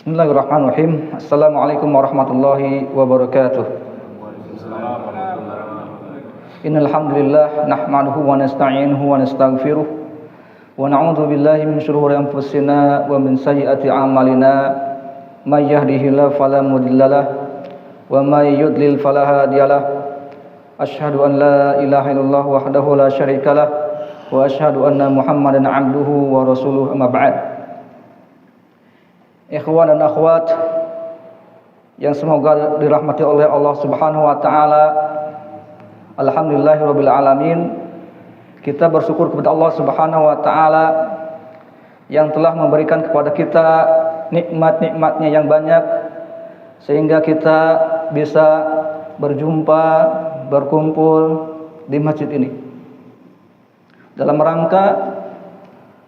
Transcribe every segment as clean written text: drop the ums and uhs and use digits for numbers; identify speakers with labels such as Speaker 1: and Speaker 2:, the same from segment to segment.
Speaker 1: Bismillahirrahmanirrahim. Assalamualaikum warahmatullahi wabarakatuh. Innal hamdalillah nahmaduhu wa nasta'inuhu wa nastaghfiruh wa na'udzu billahi min shururi anfusina wa min sayyiati a'malina. May yahdihillahu fala mudhillalah wa may yudlil fala hadiyalah. Asyhadu an la ilaha illallah wahdahu la syarikalah wa asyhadu anna Muhammadan 'abduhu wa rasuluhu, amma ba'd. Ikhwan dan akhwat yang semoga dirahmati oleh Allah Subhanahu wa taala. Alhamdulillahirabbil alamin. Kita bersyukur kepada Allah Subhanahu wa taala yang telah memberikan kepada kita nikmat-nikmatnya yang banyak sehingga kita bisa berjumpa, berkumpul di masjid ini dalam rangka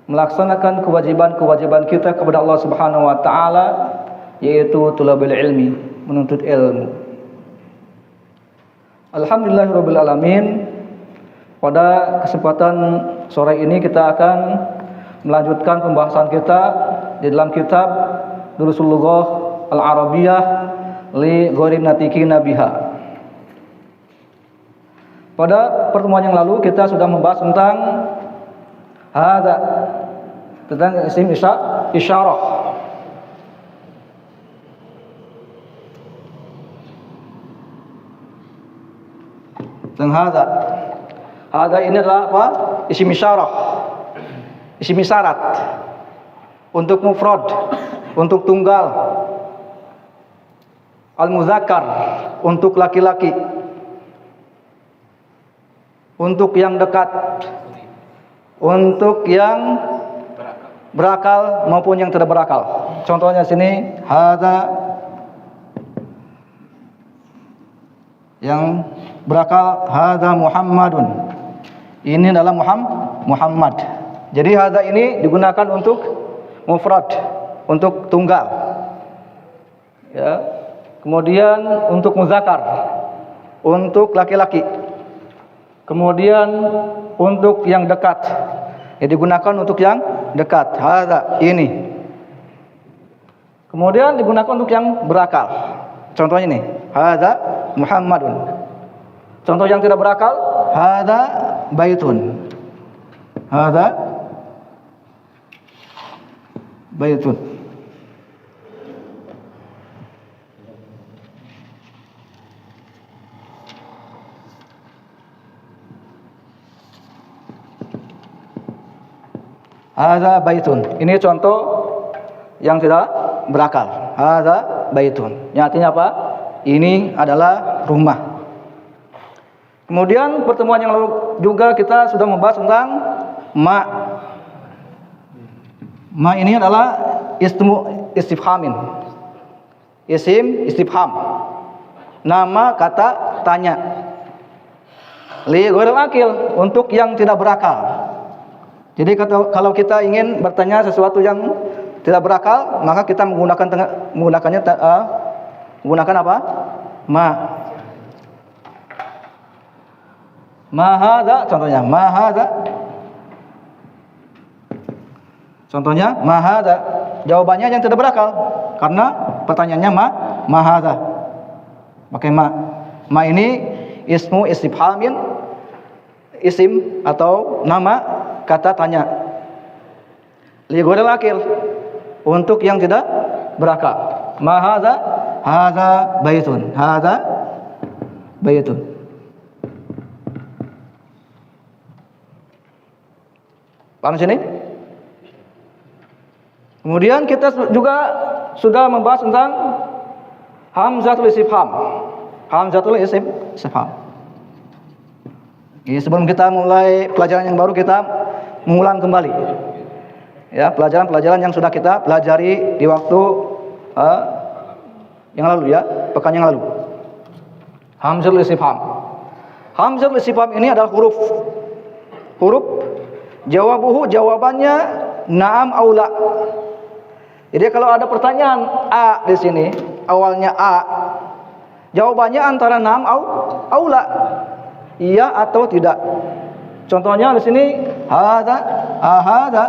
Speaker 1: melaksanakan kewajiban-kewajiban kita kepada Allah Subhanahu wa taala, yaitu tulabul ilmi, menuntut ilmu. Alhamdulillahirabbil alamin. Pada kesempatan sore ini kita akan melanjutkan pembahasan kita di dalam kitab Durusul Lughah Al-Arabiyyah li Ghairi Natiqina biha. Pada pertemuan yang lalu kita sudah membahas tentang tentang isim isyarah. Tentang hada ini adalah apa? Isim isyarah. Isim isyarat. Untuk mufrad, untuk tunggal. Al-muzakkar, untuk laki-laki. Untuk yang dekat. Untuk yang berakal maupun yang tidak berakal. Contohnya sini hadza yang berakal, hadza Muhammadun. Ini adalah Muhammad. Jadi hadza ini digunakan untuk mufrad, untuk tunggal. Ya. Kemudian untuk muzakkar, untuk laki-laki. Kemudian untuk yang dekat, ya digunakan untuk yang dekat. Hadza ini. Kemudian digunakan untuk yang berakal. Contohnya ini, hadza Muhammadun. Contoh yang tidak berakal, hadza baitun. Hadza baitun. Hadza baitun. Ini contoh yang tidak berakal. Hadza baitun. Yang artinya apa? Ini adalah rumah. Kemudian pertemuan yang lalu juga kita sudah membahas tentang ma. Ma ini adalah istifhamin. Isim istifham. Nama kata tanya. Li ghairil akil, untuk yang tidak berakal. Jadi kalau kita ingin bertanya sesuatu yang tidak berakal, maka kita menggunakan apa? Ma. Ma hadza, contohnya ma hadza. Contohnya ma hadza. Jawabannya yang tidak berakal karena pertanyaannya ma hadza. Pakai ma. Ma ini ismu istifhamin, isim atau nama kata tanya. Li ghairil akil, untuk yang tidak berakal. Ma hadza, hadza baitun. Hadza baitun. Paham sini? Kemudian kita juga sudah membahas tentang hamzatul istifham. Hamzatul istifham. Jadi sebelum kita mulai pelajaran yang baru, kita mengulang kembali ya pelajaran-pelajaran yang sudah kita pelajari di waktu yang lalu, ya, pekan yang lalu. Hamzatul istifham. Hamzatul istifham ini adalah huruf jawabannya na'am au la. Jadi kalau ada pertanyaan a di sini, awalnya a, jawabannya antara na'am au la, iya atau tidak. Contohnya di sini hadza, ahadza.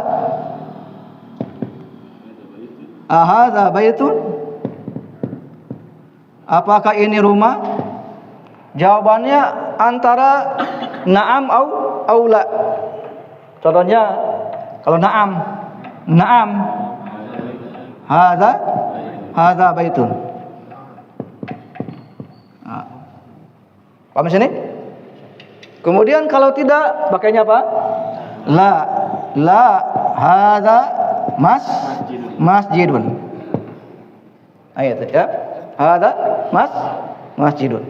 Speaker 1: Ahadza baitun? Apakah ini rumah? Jawabannya antara na'am au la. Contohnya kalau na'am hadza baitun. Nah, paham sini? Kemudian kalau tidak pakainya apa? La hadza masjidun. Ayat ya. Hadza masjidun.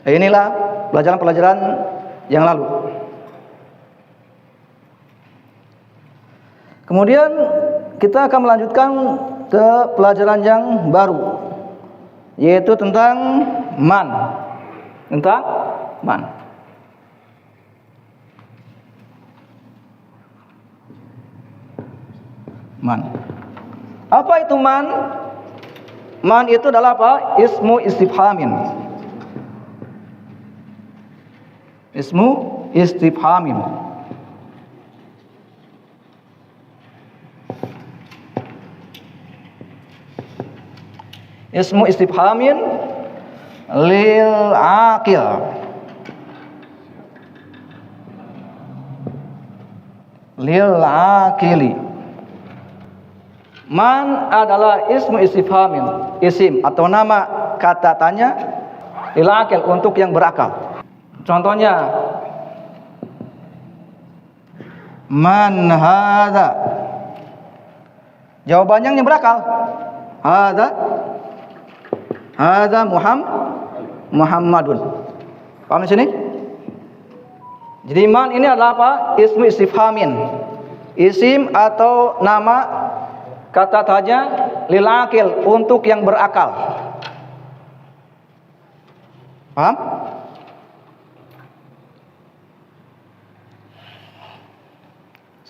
Speaker 1: Inilah pelajaran-pelajaran yang lalu. Kemudian kita akan melanjutkan ke pelajaran yang baru, yaitu tentang man. Tentang man. Man. Apa itu man? Man itu adalah apa? Ismu istifhamin. Ismu istifhamin. Ismu istifhamin lil aqil. Lil aqili. Man adalah ismu istifhamin, isim atau nama kata tanya lil aqil, untuk yang berakal. Contohnya, man hadza? Jawabannya yang berakal. Hadza Muhammadun. Paham di sini? Jadi man ini adalah apa? Ismu istifhamin, isim atau nama kata tanya lil aqil, untuk yang berakal. Paham?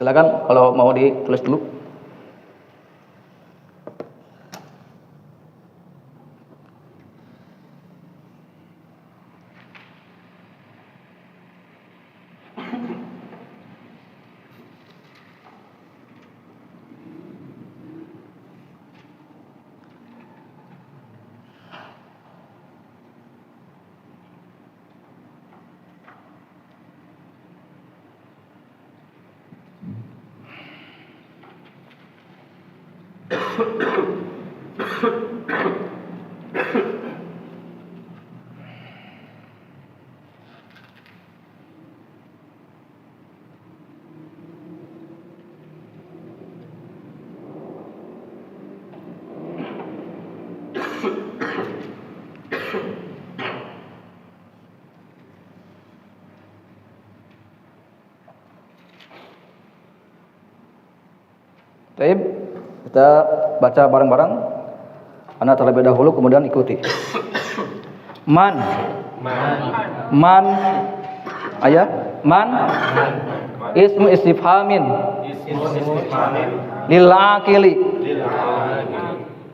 Speaker 1: Silakan kalau mau ditulis dulu. Baik, kita baca bareng-bareng. Anda terlebih dahulu, kemudian ikuti. Man. Ayat. Man. Ismu istifhamin. Lil aqili.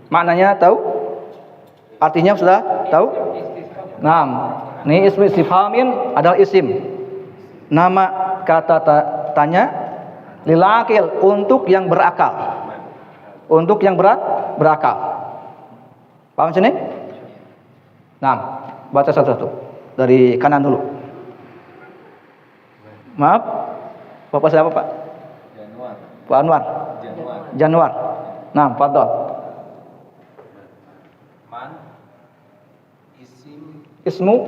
Speaker 1: Maknanya tahu? Artinya sudah tahu? Naam. Ini ismu istifhamin adalah isim, nama kata tanya lil aqil, untuk yang berakal. Untuk yang berakal. Paham sini? Nah, baca satu-satu. Dari kanan dulu. Maaf. Bapak siapa, Pak?
Speaker 2: Januar.
Speaker 1: Pak Anwar. Januar. Nah, fadhol.
Speaker 2: Man
Speaker 1: Ismu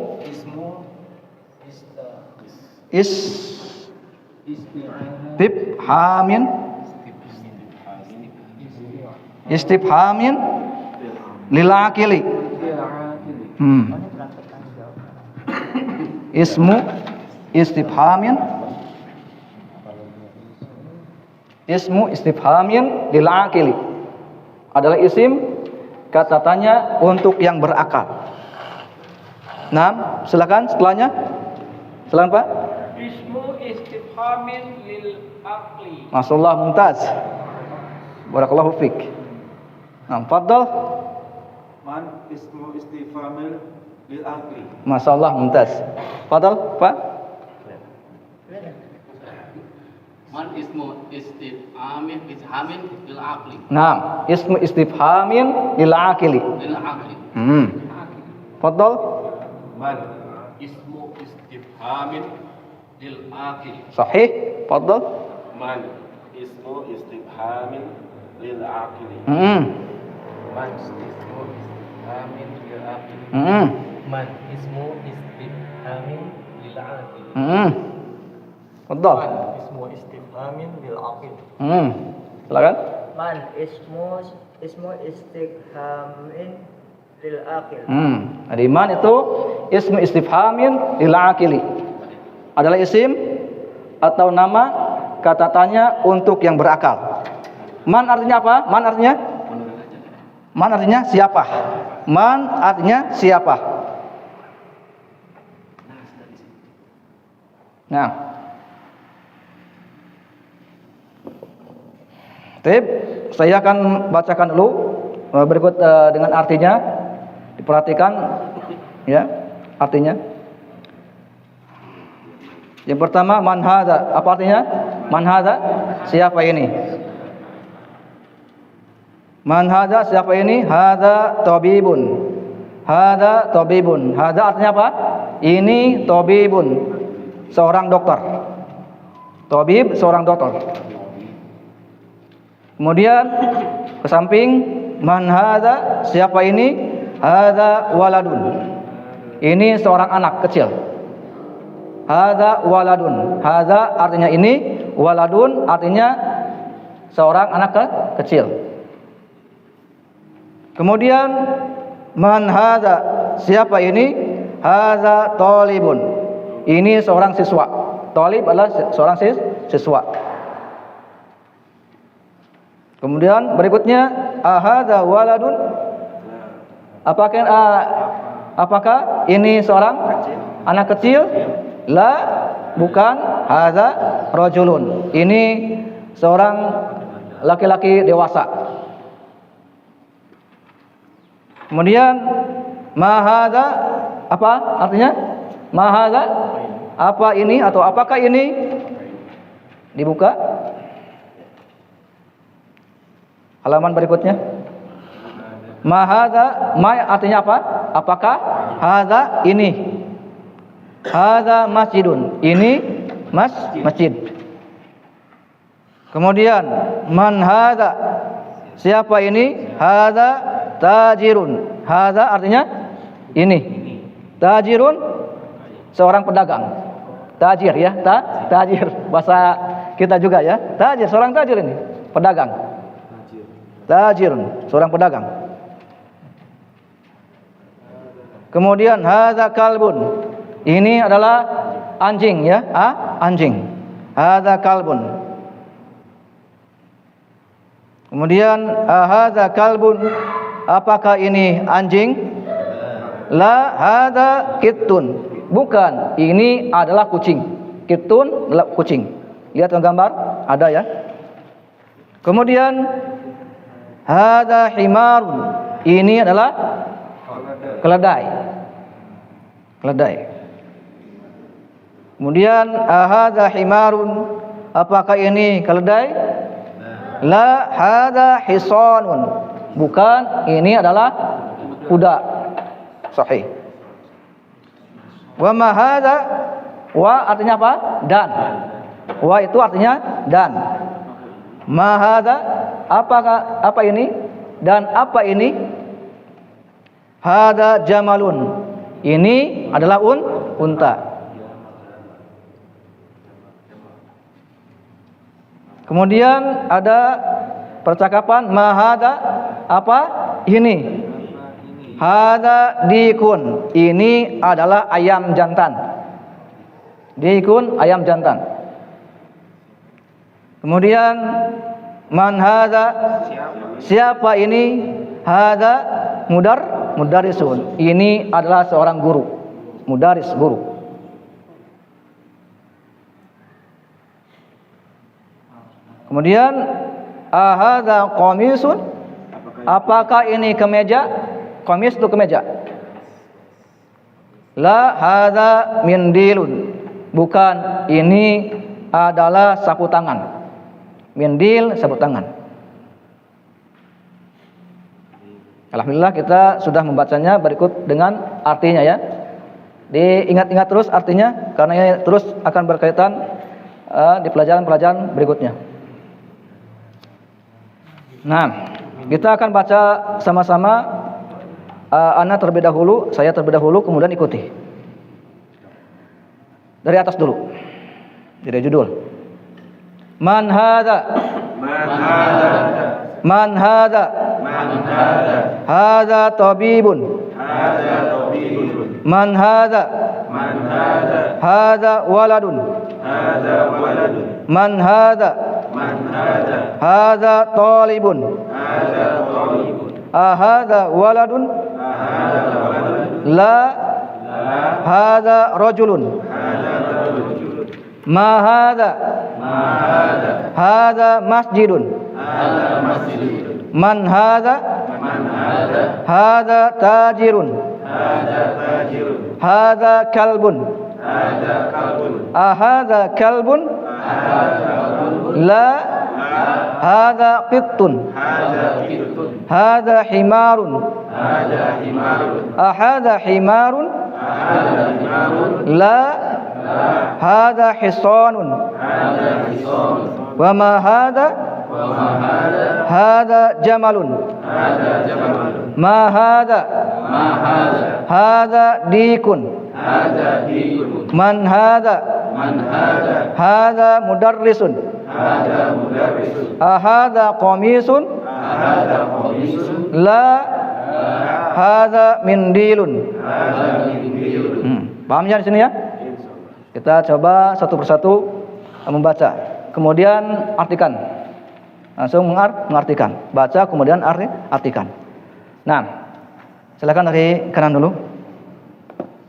Speaker 1: istifhamin lil aqili. Ismu istifhamin lil aqili adalah isim kata tanya untuk yang berakal. Nah, silakan setelahnya. Silakan, Pak.
Speaker 3: Ismu istifhamin lil aqli.
Speaker 1: Masyaallah, mumtaz. Barakallahu fik. Nah, fadhal.
Speaker 2: Man ismu istifhamil lil aqli.
Speaker 1: Masyaallah, mumtaz. Fadhal, Pak.
Speaker 4: Man ismu istifhamin lil aqli.
Speaker 1: Naam, ismu istifhamin lil aqili.
Speaker 4: Lil aqli.
Speaker 1: Fadhal.
Speaker 2: Man
Speaker 4: Ismu istifhamin lil aqli.
Speaker 1: Sahih. Fadhal.
Speaker 2: Man ismu istifhamin lil aqli.
Speaker 5: Man ismu istifhamin lil aqil. Man ismu istifhamin lil aqil.
Speaker 1: Fadhal.
Speaker 5: Ismu istifhamin lil aqil.
Speaker 1: Silakan.
Speaker 6: Man ismu istifhamin lil aqil.
Speaker 1: Jadi man itu ismu istifhamin lil aqili. Adalah isim atau nama kata tanya untuk yang berakal. Man artinya apa? Man artinya siapa? Man artinya siapa? Nah. Baik, saya akan bacakan dulu berikut dengan artinya. Diperhatikan ya, artinya. Yang pertama, man hadza. Apa artinya? Man hadza? Siapa ini? Man hadza, siapa ini? Hadza tabibun. Hadza tabibun. Hadza artinya apa? Ini tabibun. Seorang dokter. Tabib, seorang dokter. Kemudian ke samping, man hadza, siapa ini? Hadza waladun. Ini seorang anak kecil. Hadza waladun. Hadza artinya ini, waladun artinya seorang anak kecil. Kemudian man hadza, siapa ini? Hadza talibun. Ini seorang siswa. Talib adalah seorang siswa. Kemudian berikutnya, ahadza waladun. Apakah ini seorang anak kecil? La, bukan. Hadza rajulun. Ini seorang laki-laki dewasa. Kemudian ma hadza, apa artinya? Ma hadza, apa ini atau apakah ini? Dibuka halaman berikutnya. Ma hadza, ma artinya apa? Apakah? Hadza, ini. Hadza masjidun. Ini masjid. Kemudian man hadza, siapa ini? Hadza tajirun. Hadza artinya ini. Tajirun, seorang pedagang. Tajir ya, tajir bahasa kita juga ya. Tajir, seorang tajir ini, pedagang. Tajirun, seorang pedagang. Kemudian hadza kalbun. Ini adalah anjing ya, anjing. Hadza kalbun. Kemudian hadza kalbun. Apakah ini anjing? La, hadza kittun. Bukan, ini adalah kucing. Kittun adalah kucing. Lihat gambar, ada ya. Kemudian hadza himarun. Ini adalah keledai. Keledai. Kemudian hadza himarun. Apakah ini keledai? La, hadza hisanun. Bukan, ini adalah kuda. Sahih. Wa ma hadza, wa artinya apa? Dan. Wa itu artinya dan. Ma hadza, apa ini? Dan apa ini? Hadza jamalun. Ini adalah unta. Kemudian ada percakapan ma hadza, apa ini? Hadza dikun. Ini adalah ayam jantan. Dikun, ayam jantan. Kemudian man hadza, siapa ini? Hadza mudarrisun. Ini adalah seorang guru. Mudaris, guru. Kemudian ahadza qamisun. Apakah ini kemeja? Qamis itu kemeja. La, hadza mindilun. Bukan, ini adalah sapu tangan. Mindil sapu tangan. Alhamdulillah kita sudah membacanya, berikut dengan artinya ya. Diingat-ingat terus artinya karena ini terus akan berkaitan di pelajaran-pelajaran berikutnya. Nah, kita akan baca sama-sama. Ana terlebih dahulu, saya terlebih dahulu, kemudian ikuti. Dari atas dulu. Dari judul. Man hadza?
Speaker 2: Man hadza?
Speaker 1: Man hadza?
Speaker 2: Man hadza?
Speaker 1: Hadza tabibun.
Speaker 2: Hadza tabibun.
Speaker 1: Man hadza?
Speaker 2: Man hadza?
Speaker 1: Hadza waladun.
Speaker 2: Hadza waladun.
Speaker 1: Man hadza?
Speaker 2: Man hadza?
Speaker 1: Hadza talibun.
Speaker 2: Hadza talibun.
Speaker 1: Ahadza waladun?
Speaker 2: Hadza waladun.
Speaker 1: La.
Speaker 2: La.
Speaker 1: Hadza rajulun.
Speaker 2: Hadza rajulun.
Speaker 1: Ma hadza?
Speaker 2: Ma hadza?
Speaker 1: Hadza masjidun.
Speaker 2: Hadza masjidun.
Speaker 1: Man hadza?
Speaker 2: Man hadza?
Speaker 1: Hadza tajirun.
Speaker 2: Hadza tajirun.
Speaker 1: Hadza kalbun.
Speaker 2: Hadza kalbun.
Speaker 1: Ahadza kalbun?
Speaker 2: Hadza kalbun.
Speaker 1: La.
Speaker 2: La.
Speaker 1: Hadza qittun.
Speaker 2: Hadza qitun.
Speaker 1: Hadza himarun.
Speaker 2: Hadza himarun.
Speaker 1: Ahadza himarun?
Speaker 2: Hadza himarun.
Speaker 1: La.
Speaker 2: La.
Speaker 1: Hadza hisanun.
Speaker 2: Hadza hisanun.
Speaker 1: Wa ma hadza?
Speaker 2: Wa ma hadza?
Speaker 1: Hadza jamalun.
Speaker 2: Hadza jamalun.
Speaker 1: Ma hadza?
Speaker 2: Ma hadza?
Speaker 1: Hadza dikun.
Speaker 2: Hadza dikun.
Speaker 1: Man hadza?
Speaker 2: Man hadza?
Speaker 1: Hadza mudarrisun.
Speaker 2: Hadza mudarrisun.
Speaker 1: Ahadza qamisun?
Speaker 2: Hadza qamisun.
Speaker 1: La. Hadza mindilun.
Speaker 2: Hadza mindilun.
Speaker 1: Paham ya di sini ya? Kita coba satu persatu membaca. Kemudian artikan. Langsung mengartikan. Baca kemudian artikan. Nah, silakan dari kanan dulu.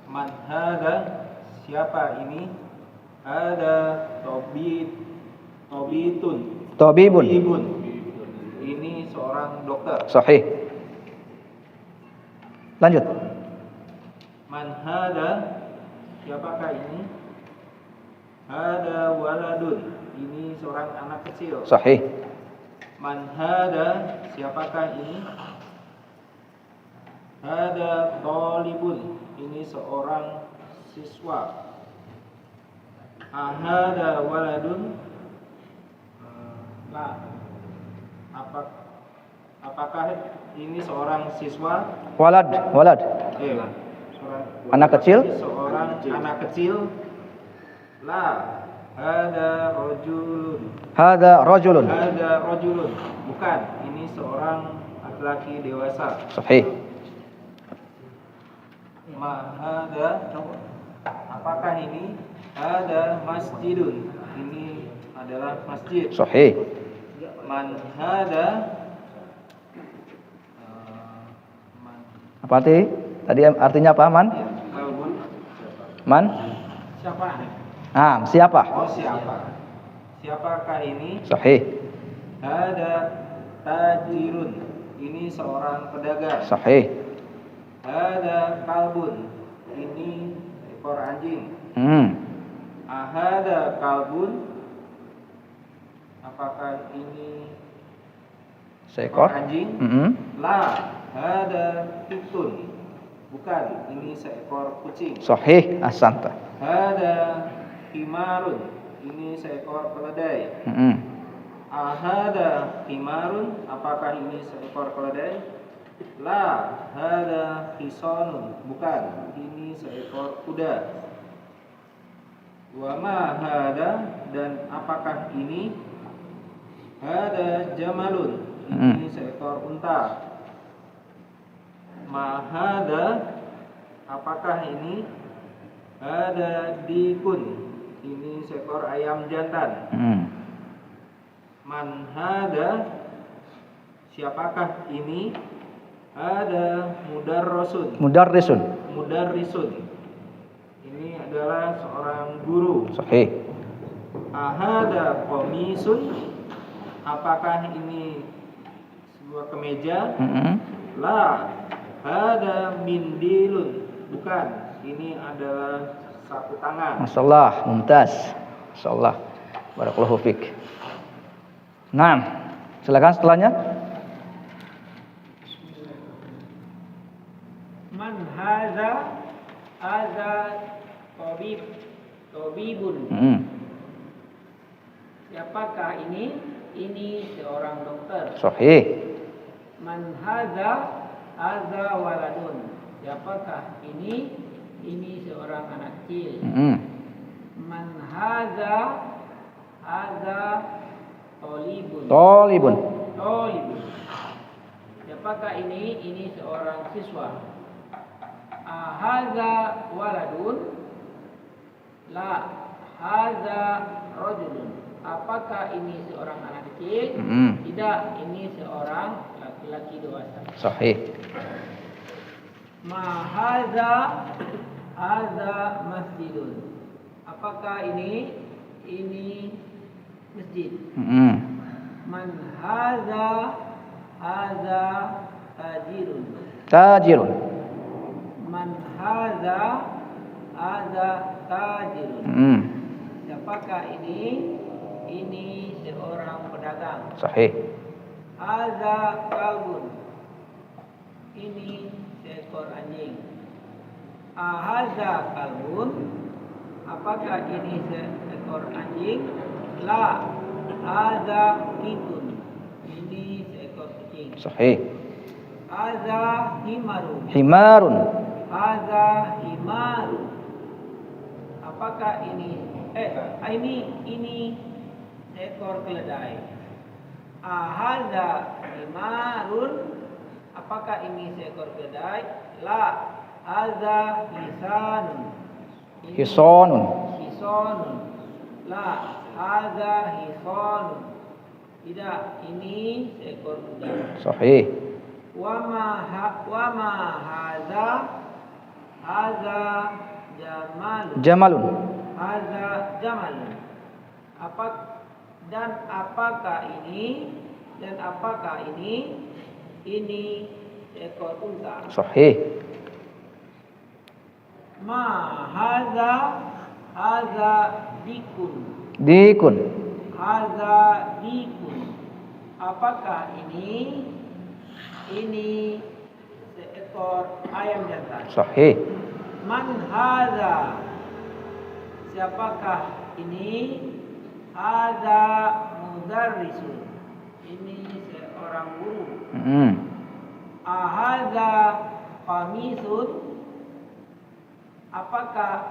Speaker 3: Man hadza? Siapa ini? Ada Tobitun.
Speaker 1: Tabibun.
Speaker 3: Tabibun. Ini seorang dokter.
Speaker 1: Sahih. Lanjut.
Speaker 3: Man hadza? Siapakah ini? Ada waladun. Ini seorang anak kecil.
Speaker 1: Sahih.
Speaker 3: Man hadza? Siapakah ini? Ada talibun. Ini seorang siswa. Ahada waladun. La. Apakah ini seorang siswa?
Speaker 1: Walad.
Speaker 3: Seorang
Speaker 1: Anak kecil?
Speaker 3: Seorang anak kecil. La. Ada rojulun.
Speaker 1: Hadza rajulun.
Speaker 3: Ada rojulun. Bukan. Ini seorang laki-laki dewasa.
Speaker 1: Sahih.
Speaker 3: Ma hada? Apakah ini? Ada masjidun. Ini adalah masjid.
Speaker 1: Sahih.
Speaker 3: Man hada?
Speaker 1: Apa arti? Tadi artinya apa, Man?
Speaker 3: Kalbun.
Speaker 1: Man?
Speaker 3: Siapa?
Speaker 1: Siapa?
Speaker 3: Oh, siapa? Siapakah ini?
Speaker 1: Sahih.
Speaker 3: Ada tajirun. Ini seorang pedagang.
Speaker 1: Sahih.
Speaker 3: Ada kalbun. Ini ekor anjing. Ahada kalbun. Apakah ini
Speaker 1: Seekor
Speaker 3: anjing? La. Ada kitun. Bukan. Ini seekor kucing.
Speaker 1: Sahih. Ahsanta.
Speaker 3: Ada himarun. Ini seekor keledai. Ahada himarun. Apakah ini seekor keledai? La. Hada hisonun. Bukan. Ini seekor kuda. Wa ma hada? Dan apakah ini? Hada jamalun. Ini seekor unta. Ma hada? Apakah ini? Hada dikun. Ini seekor ayam jantan. Man hada? Siapakah ini? Ada mudarrisun. Mudarrisun. Ini adalah seorang guru.
Speaker 1: Sahih.
Speaker 3: Ahada qamisun. Apakah ini sebuah kemeja? La. Hada mindilun. Bukan. Ini adalah sapu tangan.
Speaker 1: Masyaallah, mumtaz. Masyaallah. Barakallahu fik. Nah, silakan setelahnya.
Speaker 3: Man hadza? Hadza tabibun. Siapakah ini? Ini seorang dokter.
Speaker 1: Sahih.
Speaker 3: Man hadza? Hadza waladun. Siapakah ini? Ini seorang anak kecil. Man hadza? Hadza talibun.
Speaker 1: Talibun.
Speaker 3: Talibun. Siapakah ini? Ini seorang siswa. Hadza waladun? La. Hadza rajulun. Apakah ini seorang anak kecil? Tidak, ini seorang laki-laki dewasa.
Speaker 1: Sahih.
Speaker 3: Ma hadza? Hadza masjidun. Apakah ini? Ini masjid. Man hadza? Hadza tajirun.
Speaker 1: Tajirun.
Speaker 3: Man hadza? Hadza tajirun. Siapakah ini? Ini seorang pedagang.
Speaker 1: Sahih.
Speaker 3: Hadza kalbun. Ini seekor anjing. Hadza kalbun. Apakah ini seekor anjing? La. Hadza kitun. Ini seekor kucing.
Speaker 1: Sahih.
Speaker 3: Hadza himarun.
Speaker 1: Himarun.
Speaker 3: Hadza himarun. Apakah ini? Ini seekor keledai. Hadza himarun. Apakah ini seekor keledai? La. Hadza hisanun.
Speaker 1: Hisonun.
Speaker 3: Hisonun. La. Hadza hisonun. Tidak, ini seekor kuda.
Speaker 1: Sahih.
Speaker 3: Wa ma hadza? Hadza jamalun.
Speaker 1: Jamalun.
Speaker 3: Hadza jamalun. Apakah ini? Ini seekor unta.
Speaker 1: Sahih.
Speaker 3: Ma hadza? Hadza dikun.
Speaker 1: Dikun.
Speaker 3: Hadza dikun. Apakah ini? Ini seekor ayam jantan.
Speaker 1: Sahih.
Speaker 3: Man hadza? Siapakah ini? Hadza mudarrisun. Ini seorang guru. Hadza qamisun. Apakah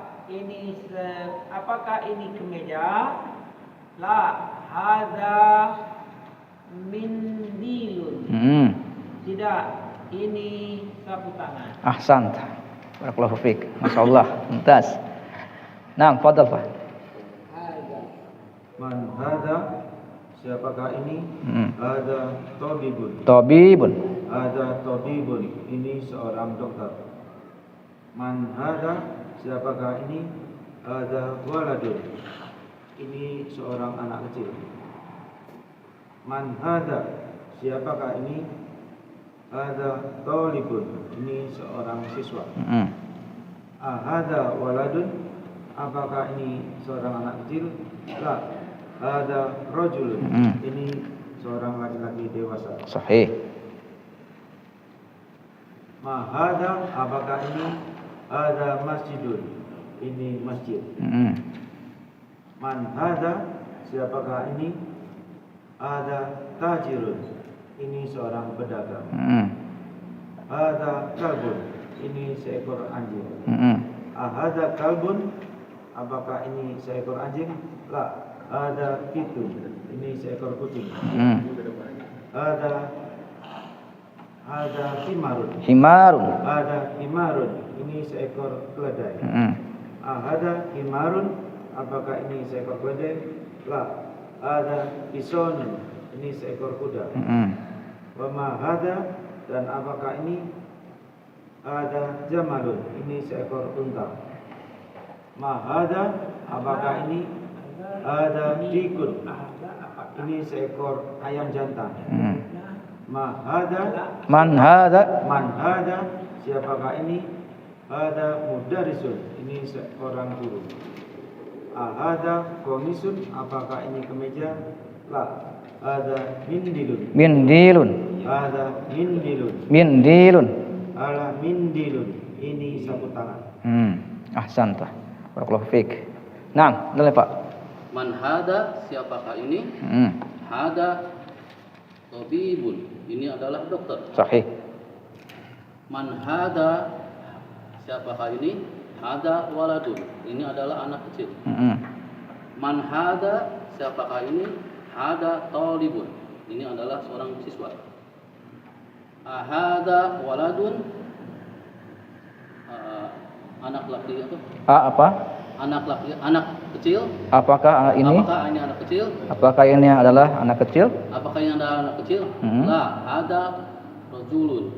Speaker 3: ini kemeja? La. Hadza mindilun. Tidak, ini sapu tangan.
Speaker 1: Ahsant. Barakallahu fiik. Masyaallah. Mumtaz. Naam, fadhal Pak.
Speaker 7: Man hadza? Siapakah ini? Hadza tabibun.
Speaker 1: Tabibun.
Speaker 7: Hadza tabibun. Ini seorang dokter. Man hadza? Siapakah ini? Hadza waladun. Ini seorang anak kecil. Man hadza? Siapakah ini? Hadza talibun. Ini seorang siswa. Hadza waladun. Apakah ini seorang anak kecil? La. Hadza rajulun. Ini seorang laki-laki dewasa.
Speaker 1: Sahih.
Speaker 7: Ma hadza? Apakah ini? Hadza masjidun. Ini masjid. Man hadza? Siapakah ini? Hadza tajirun. Ini seorang pedagang. Hadza kalbun. Ini seekor anjing. Hadza kalbun. Apakah ini seekor anjing? La. Hadza kitun. Ini seekor kucing. Hadza himarun.
Speaker 1: Himarun.
Speaker 7: Hadza himarun. Ini seekor keledai. Hadza himarun. Apakah ini seekor keledai? La. Hadza hisonun. Ini seekor kuda. Wa ma hadza? Dan apakah ini? Hadza jamalun. Ini seekor unta. Ma hadza? Apakah ini? Hadza dikun. Ini seekor ayam jantan. Ma hadza?
Speaker 1: Man hadza?
Speaker 7: Man hadza? Siapakah ini? Hadza mudarrisun. Ini seorang guru. Ahada komisun, apakah ini kemeja? La. Ada mindilun.
Speaker 1: Mindilun.
Speaker 7: Ada mindilun.
Speaker 1: Mindilun.
Speaker 7: Ala mindilun. Ini sapu tangan.
Speaker 1: Ahsanta. Barakallahu fiik. Naam, boleh Pak.
Speaker 4: Man hada, siapakah ini? Hada tabibun. Ini adalah dokter.
Speaker 1: Sahih.
Speaker 4: Man hada, siapakah ini? Hada waladun. Ini adalah anak kecil. Man hada, siapakah ini? Hada talibun. Ini adalah seorang siswa. Ahada waladun, anak laki atau
Speaker 1: Apa?
Speaker 4: anak laki, anak kecil.
Speaker 1: Apakah ini?
Speaker 4: Apakah ini anak kecil?
Speaker 1: Apakah ini adalah anak kecil?
Speaker 4: Apakah ini adalah anak kecil? La, hada rajulun.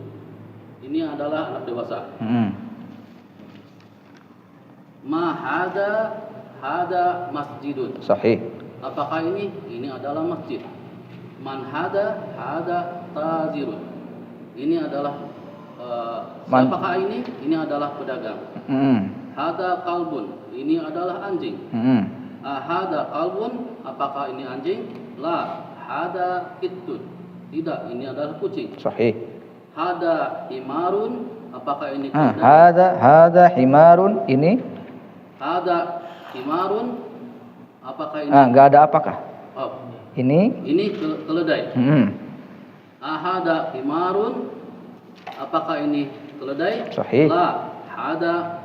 Speaker 4: Ini adalah anak dewasa. Ma hada masjidun.
Speaker 1: Sahih.
Speaker 4: Apakah ini? Ini adalah masjid. Man hada tajirun. Ini adalah siapakah ini? Ini adalah pedagang. Hada kalbun. Ini adalah anjing. Hada kalbun. Apakah ini anjing? La, hada kittun. Tidak, ini adalah kucing.
Speaker 1: Sahih.
Speaker 4: Hada himarun. Apakah ini keledai?
Speaker 1: Hada himarun. Ini?
Speaker 4: Hada himarun. Apakah ini?
Speaker 1: Enggak ada apakah?
Speaker 4: Oh,
Speaker 1: Ini?
Speaker 4: ini keledai. Hada himarun. Apakah ini keledai?
Speaker 1: Sahih.
Speaker 4: La, hada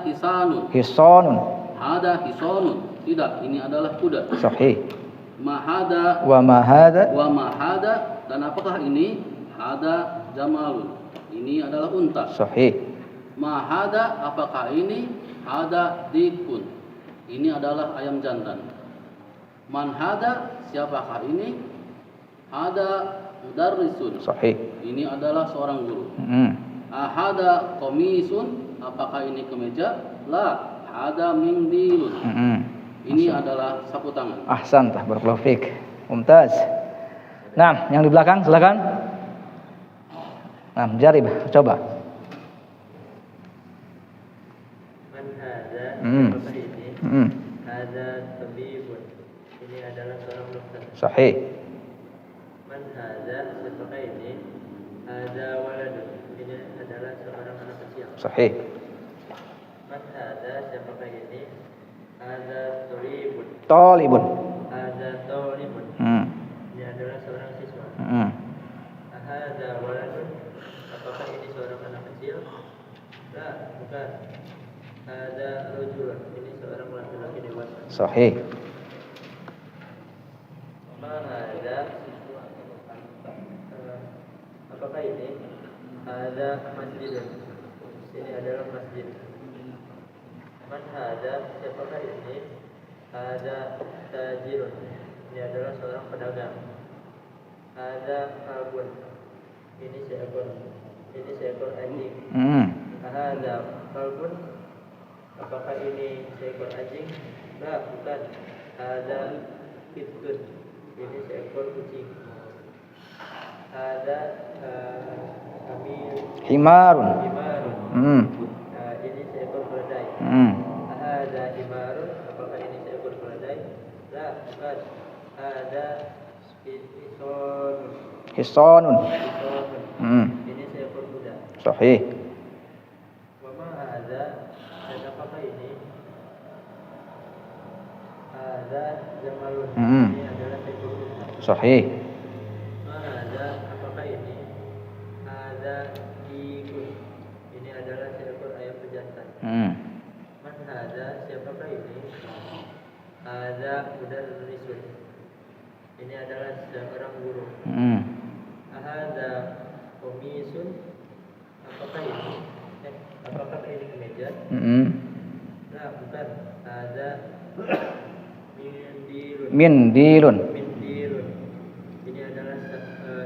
Speaker 4: hisanun.
Speaker 1: Hisonun.
Speaker 4: Hada hisonun. Tidak, ini adalah kuda.
Speaker 1: Sahih.
Speaker 4: Mahada
Speaker 1: Wa ma hada?
Speaker 4: wa mahada. Dan apakah ini? Hada jamalun. Ini adalah unta.
Speaker 1: Sahih.
Speaker 4: Mahada, apakah ini? Hada dikun. Ini adalah ayam jantan. Manhada, siapakah ini? Hada mudarrisun.
Speaker 1: Sahih.
Speaker 4: Ini adalah seorang guru. Hada komisun, apakah ini kemeja? La, hada mindilun. Ini adalah sapu tangan.
Speaker 1: Ahsantah, barakallahu fiik. Mumtaz. Nah, yang di belakang silakan. Nah, jarib, coba.
Speaker 5: Man hada, apa ini? Hada tabibun. Ini adalah seorang dokter.
Speaker 1: Sahih.
Speaker 5: Man hada, siapakah ini? Hada waladun. Ini adalah seorang anak kecil.
Speaker 1: Sahih.
Speaker 5: Man hada, siapakah ini? Hada talibun.
Speaker 1: Talibun.
Speaker 5: Hada talibun. Ini adalah seorang siswa. Hada waladun. Apakah ini seorang anak kecil? La, bukan. Hada rajulun. Ini seorang laki-laki dewasa.
Speaker 1: Sahih.
Speaker 5: Ma hada, apakah ini? Hada masjidun. Ini adalah masjid. Man hada, siapakah ini? Hada tajirun. Ini adalah seorang pedagang. Hada kalbun. Ini seekor anjing. Hada kalbun. Apakah ini seekor anjing? La, bukan. Hada kittun. Ini seekor kucing. Hada
Speaker 1: Himarun.
Speaker 5: himarun. Ini seekor keledai. Hada himarun. Apakah ini seekor keledai? La, bukan. Hada hisonun.
Speaker 1: Hisonun.
Speaker 5: Ini seekor kuda.
Speaker 1: Sahih.
Speaker 5: Wa ma hada, dan apakah ini? Hada jamalun. Ini adalah seekor kuda.
Speaker 1: Sahih.
Speaker 5: Ma hada, apakah ini? Hada dikun. Ini adalah seekor ayam pejantan. Man hada, siapakah ini? Hada mudarrisun. Ini adalah seorang guru. Hada komisun. Apakah ini? Apakah ini kemeja? Nah, bukan. Hada
Speaker 1: Mindilun.
Speaker 5: mindilun. Ini adalah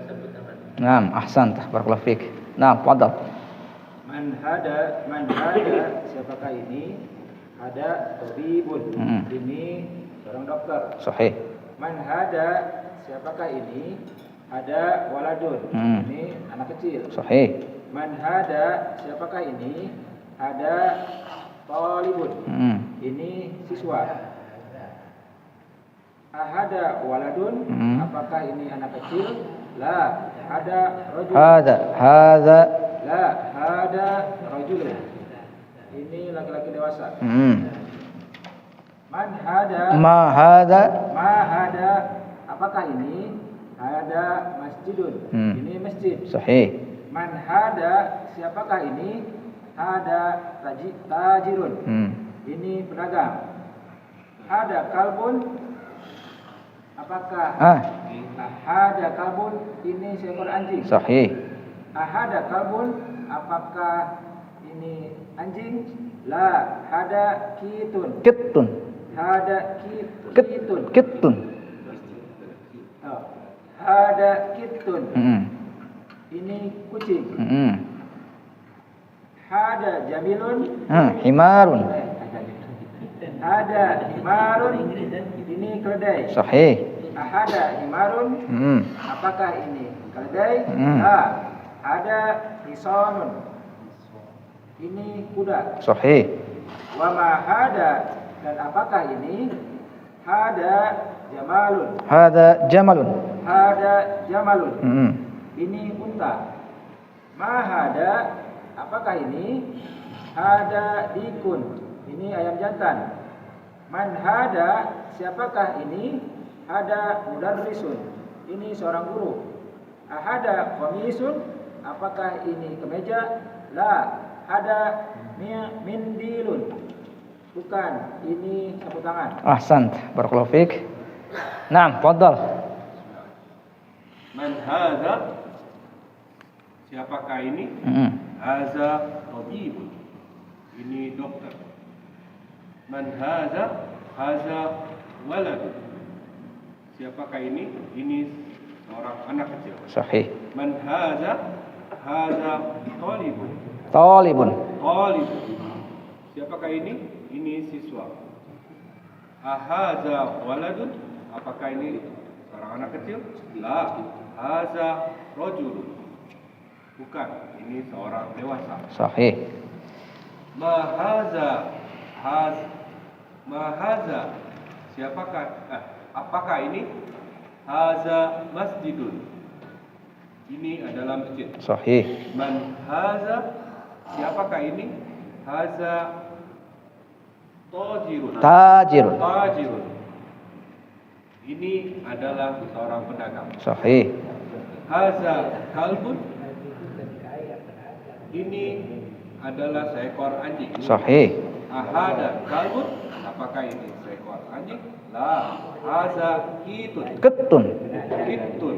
Speaker 5: sapu tangan.
Speaker 1: Naam, ahsantah, barakallahu fiik. Naam, fadhal.
Speaker 7: Man hada, siapakah ini? Hada tabibun. Ini seorang dokter.
Speaker 1: Sahih.
Speaker 7: Man hada, siapakah ini? Hada waladun. Ini anak kecil.
Speaker 1: Sahih.
Speaker 7: Man hada, siapakah ini? Hada talibun.
Speaker 3: ini siswa. Ahada waladun, apakah ini anak kecil? La, ada rajul.
Speaker 1: Hadza.
Speaker 3: La, ada rajul. Ini laki-laki dewasa. Man hada.
Speaker 1: Ma hadza.
Speaker 3: Ma hada, apakah ini? Hada masjidun. Ini masjid.
Speaker 1: Sahih.
Speaker 3: Man hada, siapakah ini? Hada tajirun. Ini pedagang. Hada kalbun, apakah? Hada kalbun, ini seekor anjing.
Speaker 1: Sahih.
Speaker 3: Ahada kalbun, apakah ini anjing? La, hada kitun.
Speaker 1: Kittun.
Speaker 3: Hada kitun.
Speaker 1: Kittun.
Speaker 3: Oh. Hada kitun. Ini kucing. Hada jamilun.
Speaker 1: Himarun.
Speaker 3: Hada himarun. Ini keledai.
Speaker 1: Sahih.
Speaker 3: Ahada himarun. Apakah ini keledai? Ada hisonun. Ini kuda.
Speaker 1: Sahih.
Speaker 3: Wa ma hada, dan apakah ini? Hada jamalun.
Speaker 1: Hadza jamalun.
Speaker 3: Hada jamalun.
Speaker 1: Ini
Speaker 3: unta. Ma hada, apakah ini? Hada dikun. Ini ayam jantan. Man hada, siapakah ini? Hada mudarrisun. Ini seorang guru. Ahada qamisun, apakah ini kemeja? La, hada mindilun. Bukan, ini sapu tangan.
Speaker 1: Ahsant. Barakallahu fiik. Naam, tafadhal.
Speaker 8: Man hadza, siapakah ini? Hadza tabibun. Ini dokter. Man hadza, hadza walad. Siapakah ini? Ini seorang anak kecil.
Speaker 1: Sahih.
Speaker 8: Man hadza, hadza talibun.
Speaker 1: Talibun.
Speaker 8: Talibun. Siapakah ini? Ini siswa. Ahadza waladun, apakah ini seorang anak kecil? La, hadza rajulun. Bukan, ini seorang dewasa.
Speaker 1: Sahih.
Speaker 8: Ma hadza, siapakah? Apakah ini? Hadza masjidun. Ini adalah masjid.
Speaker 1: Sahih.
Speaker 8: Man hadza, siapakah ini? Hadza tajirun. Tajirun. Ini adalah seorang pedagang.
Speaker 1: Sahih.
Speaker 8: Hadza kalbun. Ini adalah seekor anjing.
Speaker 1: Sahih.
Speaker 8: Ahada kalbun, apakah ini seekor anjing? La, hadza kitun.
Speaker 1: Kittun.
Speaker 8: Kitun.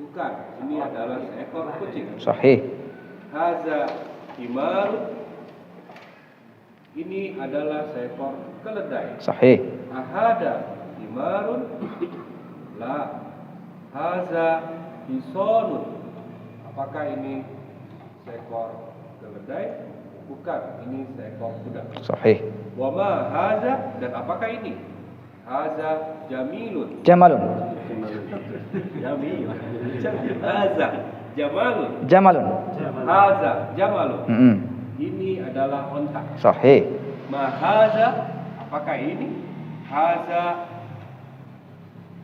Speaker 8: Bukan, ini adalah seekor kucing.
Speaker 1: Sahih.
Speaker 8: Hadza himarun. Ini adalah seekor keledai.
Speaker 1: Sahih.
Speaker 8: Ahada himarun. La, hadza hisonun. Apakah ini seekor keledai? Bukan, ini seekor kuda.
Speaker 1: Sahih.
Speaker 8: Wa ma hadza, dan apakah ini? Hadza jamilun.
Speaker 1: Jamalun.
Speaker 8: Jamil. Hadza jamalun.
Speaker 1: Jamalun.
Speaker 8: Hadza jamalun. Ini adalah onta.
Speaker 1: Sahih.
Speaker 8: Ma hadza, apakah ini? Hadza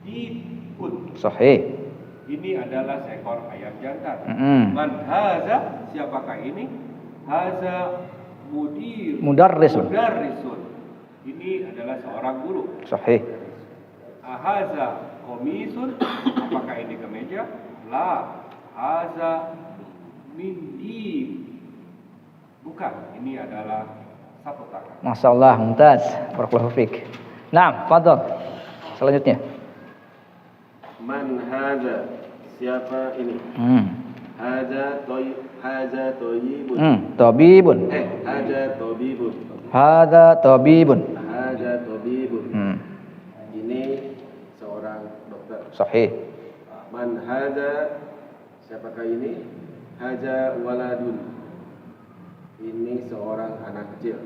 Speaker 8: dikun.
Speaker 1: Sahih.
Speaker 8: Ini adalah seekor ayam jantan. Man hadza, siapakah ini? Hadza
Speaker 1: Mudarrisun.
Speaker 8: Ini adalah seorang guru.
Speaker 1: Sahih.
Speaker 8: Hadza qamisun, apakah ini kemeja? La, hadza mindil. Bukan, ini adalah sapu tangan.
Speaker 1: Masyaallah, mumtaz. Barakallahu fiik. Naam, fadhal. Selanjutnya.
Speaker 9: Man hadza, siapa ini? Hadza tayyibun.
Speaker 1: Tabibun.
Speaker 9: Hadza tabibun.
Speaker 1: Hadza tabibun.
Speaker 9: Hadza tabibun. Ini seorang dokter.
Speaker 1: Sahih.
Speaker 9: Man hadza, siapakah ini? Hadza waladun. Ini seorang anak kecil.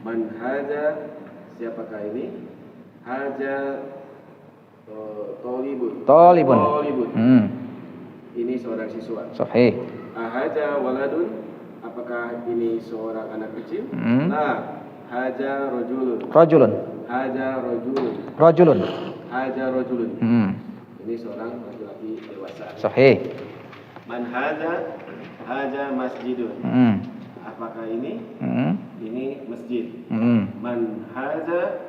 Speaker 9: Man hadza, siapakah ini? Hadza talibun.
Speaker 1: Talibun.
Speaker 9: Ini seorang siswa.
Speaker 1: Sahih.
Speaker 9: Ahadza waladun, apakah ini seorang anak kecil? Nah, haja rajulun.
Speaker 1: Rajulun.
Speaker 9: Haja rajulun.
Speaker 1: Rajulun.
Speaker 9: Haja rajulun. Ini seorang laki-laki dewasa.
Speaker 1: Sahih.
Speaker 9: Man haja masjidun. Apakah ini? Ini masjid. Man haja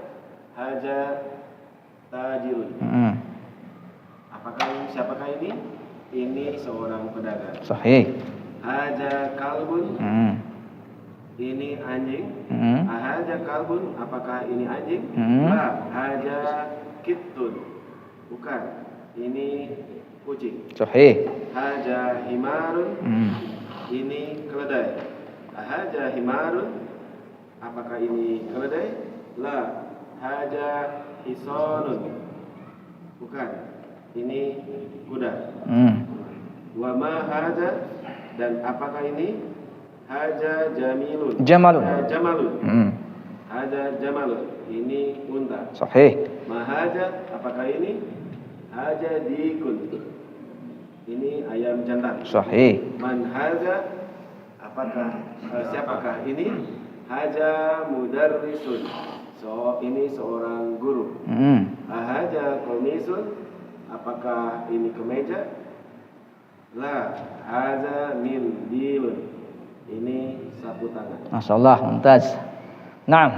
Speaker 9: tajirun. Siapakah ini? Ini seorang pedagang.
Speaker 1: Sahih.
Speaker 9: Haja kalbun. Ini anjing. Haja kalbun. Apakah ini anjing? La. Haja kittun. Bukan. Ini kucing.
Speaker 1: Sahih.
Speaker 9: Haja himarun. Ini keledai. Haja himarun. Apakah ini keledai? La. Haja hisonun. Bukan. Ini kuda. Wa ma haja, dan apakah ini? Haja jamilun.
Speaker 1: Jamalun.
Speaker 9: Jamalun. Haja jamalun. Ini unta.
Speaker 1: Sahih.
Speaker 9: Ma haja, apakah ini? Haja dikun. Ini ayam jantan.
Speaker 1: Sahih.
Speaker 9: Man haja, siapakah ini? Haja mudarrisun. Ini seorang guru. Haja komisun. Apakah ini kemeja? La. Haja mindilun. Ini sapu tangan.
Speaker 1: Masyaallah, mumtaz. Naam.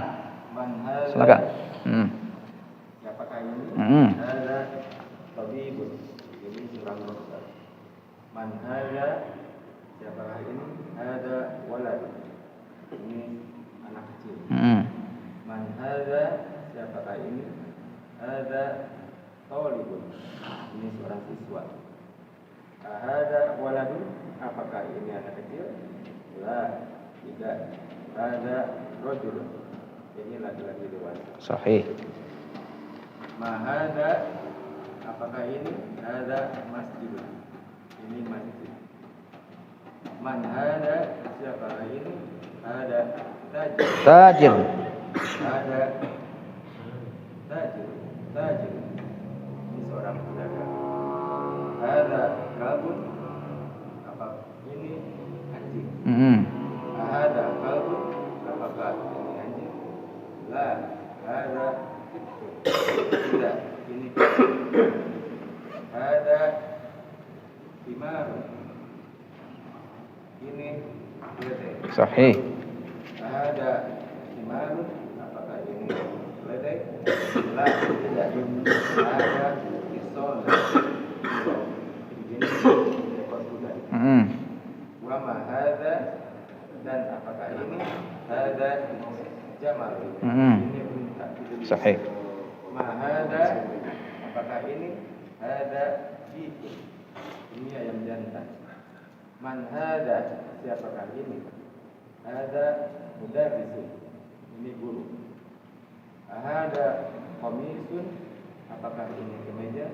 Speaker 1: Silakan.
Speaker 9: Siapakah ini? Haja tabibun. Ini seorang dokter. Man haja, siapakah ini? Haja walad. Ini anak kecil. Man haja, siapakah ini? Haja talibun. Ini seorang siswa. Haja waladun. Apakah ini anak kecil? La. Tidak. Haja rajulun. Ini laki-laki dewasa.
Speaker 1: Sahih.
Speaker 9: Ma haja, apakah ini? Haja masjidun. Ini masjid. Man haja, siapakah ini? Haja tajir.
Speaker 1: Tajir.
Speaker 9: Haja tajir. Tajir. Ini seorang pedagang. Haja kalbun. Apa ini? Anjing. Haja kalbun. Apakah ini anjing? La. Haja tidak. Ini ada himar. Ini keledai.
Speaker 1: Sahih.
Speaker 9: Ada himar. Apakah ini keledai? La, tidak. Ada ison. Ini ekor kuda. Wa ma hada, dan apakah ini? Hada jamal. Ini unta.
Speaker 1: Sahih.
Speaker 9: Mahada, apakah ini? Hada itu. Ini ayam jantan. Man hada, siapakah ini? Hada mudarrisun. Ini guru. Hada komisun, apakah ini kemeja?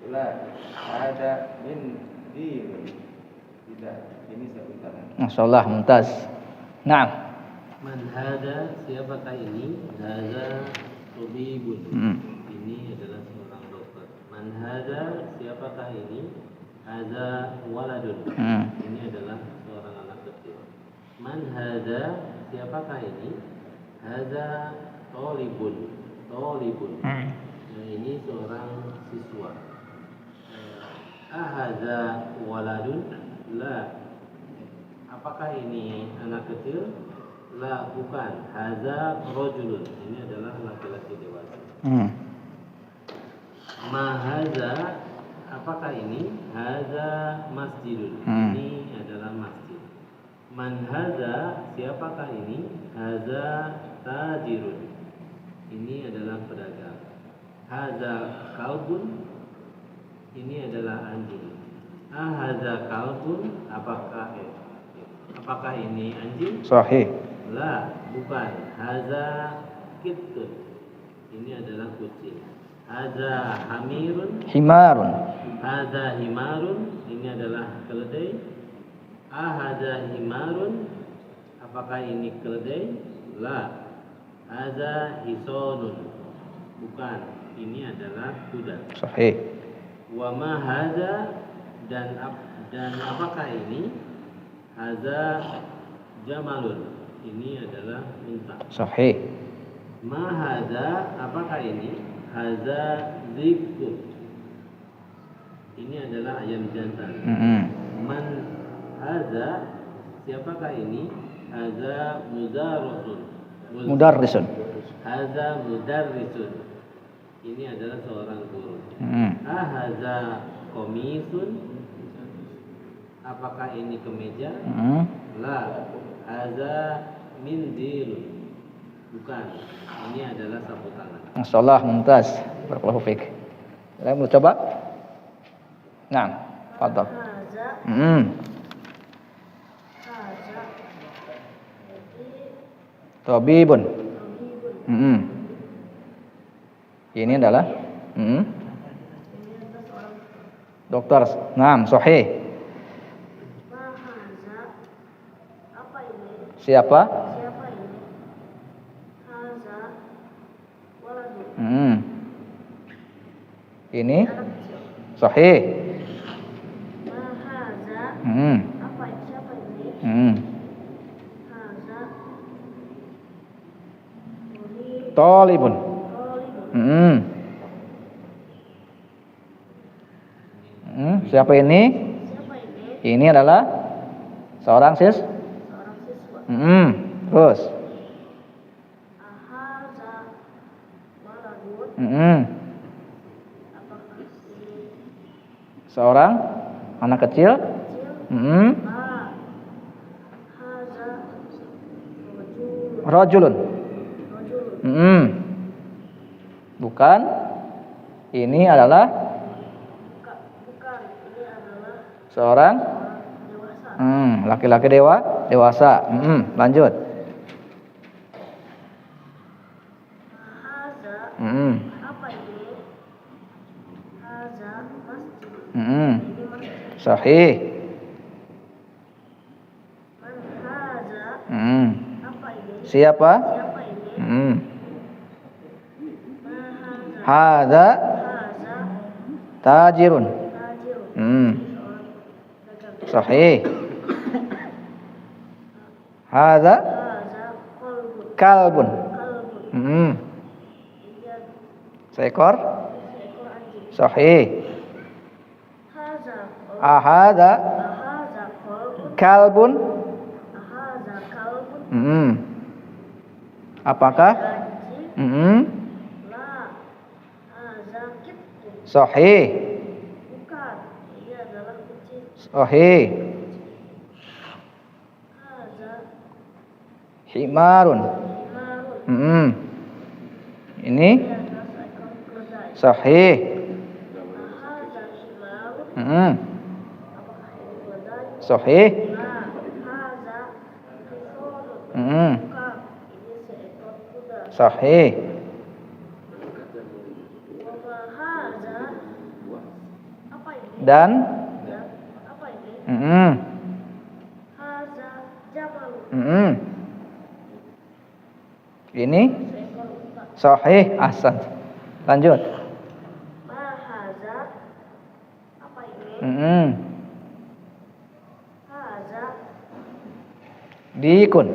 Speaker 9: La. Hada min din. Tidak, ini sapu tangan.
Speaker 1: Masyaallah, mumtaz. Naam.
Speaker 4: Man hada, siapakah ini? Hada tabibun. Ini adalah seorang dokter. Man hada, siapakah ini? Hada waladun. Ini adalah seorang anak kecil. Man hada, siapakah ini? Hada talibun. Talibun. Ini seorang siswa. Ahada waladun? La. Apakah ini anak kecil? La, bukan. Haza rajulun. Ini adalah laki-laki dewasa. Ma haza, apakah ini? Haza masjidun. Ini adalah masjid. Man haza, siapakah ini? Haza tajirun. Ini adalah pedagang. Haza kalbun. Ini adalah anjing. Haza kalbun, apakah ini anjing?
Speaker 1: Sahih.
Speaker 4: La, bukan. Haza kittun. Ini adalah kucing. Haza hamirun.
Speaker 1: Himarun.
Speaker 4: Haza himarun. Ini adalah keledai. Haza himarun. Apakah ini keledai? La. Haza hisonun. Bukan. Ini adalah kuda.
Speaker 1: Sahih.
Speaker 4: Wa ma haza, dan apakah ini? Haza jamalun.
Speaker 5: ini adalah unta.
Speaker 1: Sahih.
Speaker 5: Ma hadza, apakah ini? Hadza dzikr. Ini adalah ayam jantan. Man hadza, siapakah ini? Hadza
Speaker 1: Mudarrisun.
Speaker 5: Hadza mudarrisun. Ini adalah seorang guru. Hadza qamisun. Apakah ini kemeja? La. Hadza mindilun. Bukan. Ini adalah sapu tangan.
Speaker 1: Masyaallah, mumtaz. Barakallahu fiik. Saya mau coba. Nah, fadhal. Tabibun. Ini adalah dokter. Naam, sahih. Siapa? Ini sahih. Talibun. Siapa ini? Ini adalah seorang siswa. Terus. Seorang anak kecil. Rajulun. Bukan. Ini adalah seorang laki-laki dewasa. Lanjut. Sahih. Siapa? Hadza tajirun. Sahih. Hadza kalbun. Seekor. Sahih. Ahadza kalbun. Apakah? Sahih. Sahih. Himarun. Ini sahih. Sahih. Sahih. Dan ini sahih. Ahsan. Lanjut. Dikun.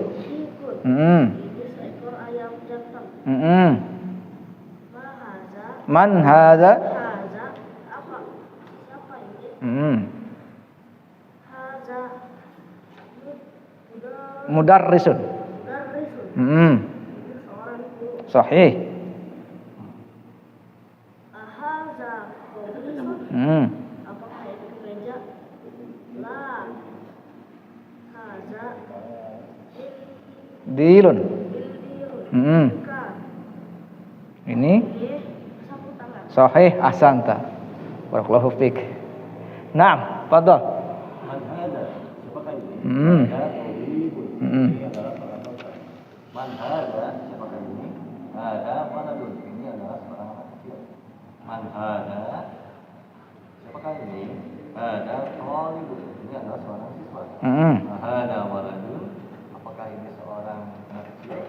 Speaker 1: Man hadza? Mudarrisun. Sahih.
Speaker 10: Apakah itu kemeja? La. Hadza
Speaker 1: dilun. Ini sahih. Ahsanta. Barakallahu fiik. Naam, fadhal.
Speaker 7: Man hadza? Siapakah ini? Ini adalah seorang dokter. Man hadza? Siapakah ini? Hadza waladun. Ini adalah seorang anak kecil. Man hadza? Siapakah ini? Hadza talibun. Ini adalah seorang siswa. Hadza waladun. Apakah ini seorang anak kecil?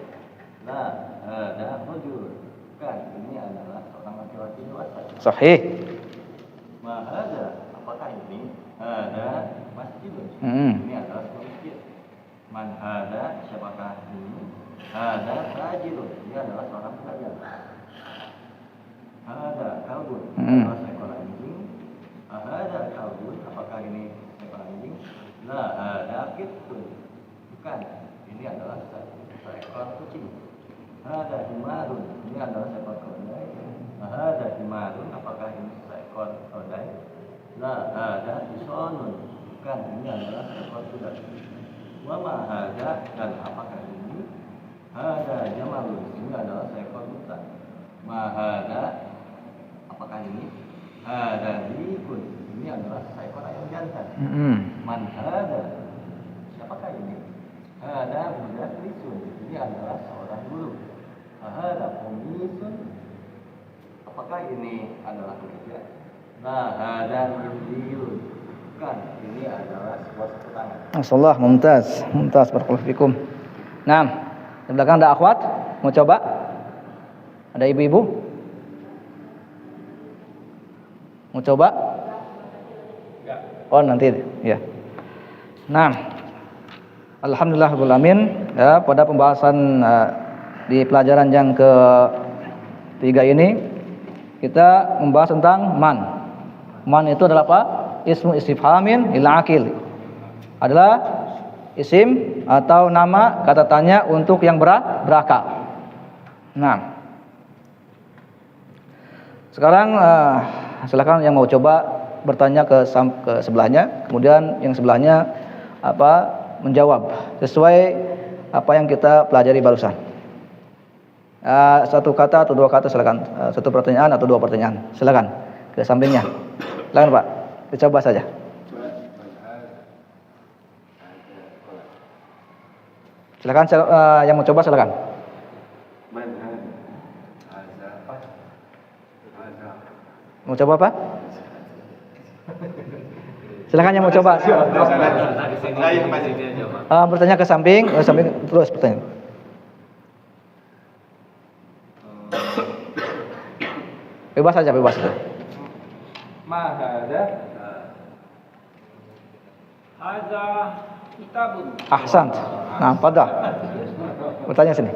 Speaker 7: La, hadza rajul. Bukan, ini adalah seorang laki-laki dewasa.
Speaker 1: Sahih.
Speaker 7: Ma hadza? Apakah ini? Hadza masjidun. Ini adalah sebuah masjid.
Speaker 1: Man hada, siapakah ini? Hada tajirun, dia adalah seorang pedagang. Hada kalbun, adalah seekor anjing. Hada kalbun, apakah ini seekor anjing? La hada kitun, bukan, ini adalah seekor kucing. Hada himarun, ini adalah seekor keledai. Hada himarun, apakah ini seekor keledai? La hada hisonun, bukan, ini adalah seekor kuda. Wama hada, dan apakah ini? Hada jamalun, ini adalah seekor unta. Mahada, apakah ini? Hada dikun, ini adalah seekor ayam jantan. Man hada, siapakah ini? Hada mudakrisun, ini adalah seorang guru. Hada komisun, apakah ini adalah pekerja? La hada mudiyun, bukan, ini adalah sebuah sapu tangan. Masyaallah, mumtaz, barakallahu fikum. Nah, di belakang ada akhwat, mau coba? Ada ibu-ibu? Mau coba? Oh, nanti ya. Nah, alhamdulillahirabbil alamin, ya, pada pembahasan di pelajaran yang ketiga ini kita membahas tentang man. Man itu adalah apa? Ismu istifhamin lil aqil. Adalah isim atau nama kata tanya untuk yang berakal. Nah, sekarang silakan yang mau coba bertanya ke sebelahnya, kemudian yang sebelahnya menjawab sesuai apa yang kita pelajari barusan. Satu kata atau dua kata silakan, satu pertanyaan atau dua pertanyaan, silakan ke sampingnya. Silakan Pak, dicoba saja. Silakan yang mau coba silakan. Mau coba apa? Silakan yang mau coba. Bertanya ke samping terus bertanya. Bebas saja.
Speaker 3: Ma hada? Hada kitabun.
Speaker 1: Ahsant. Nah, pada. Bertanya sini.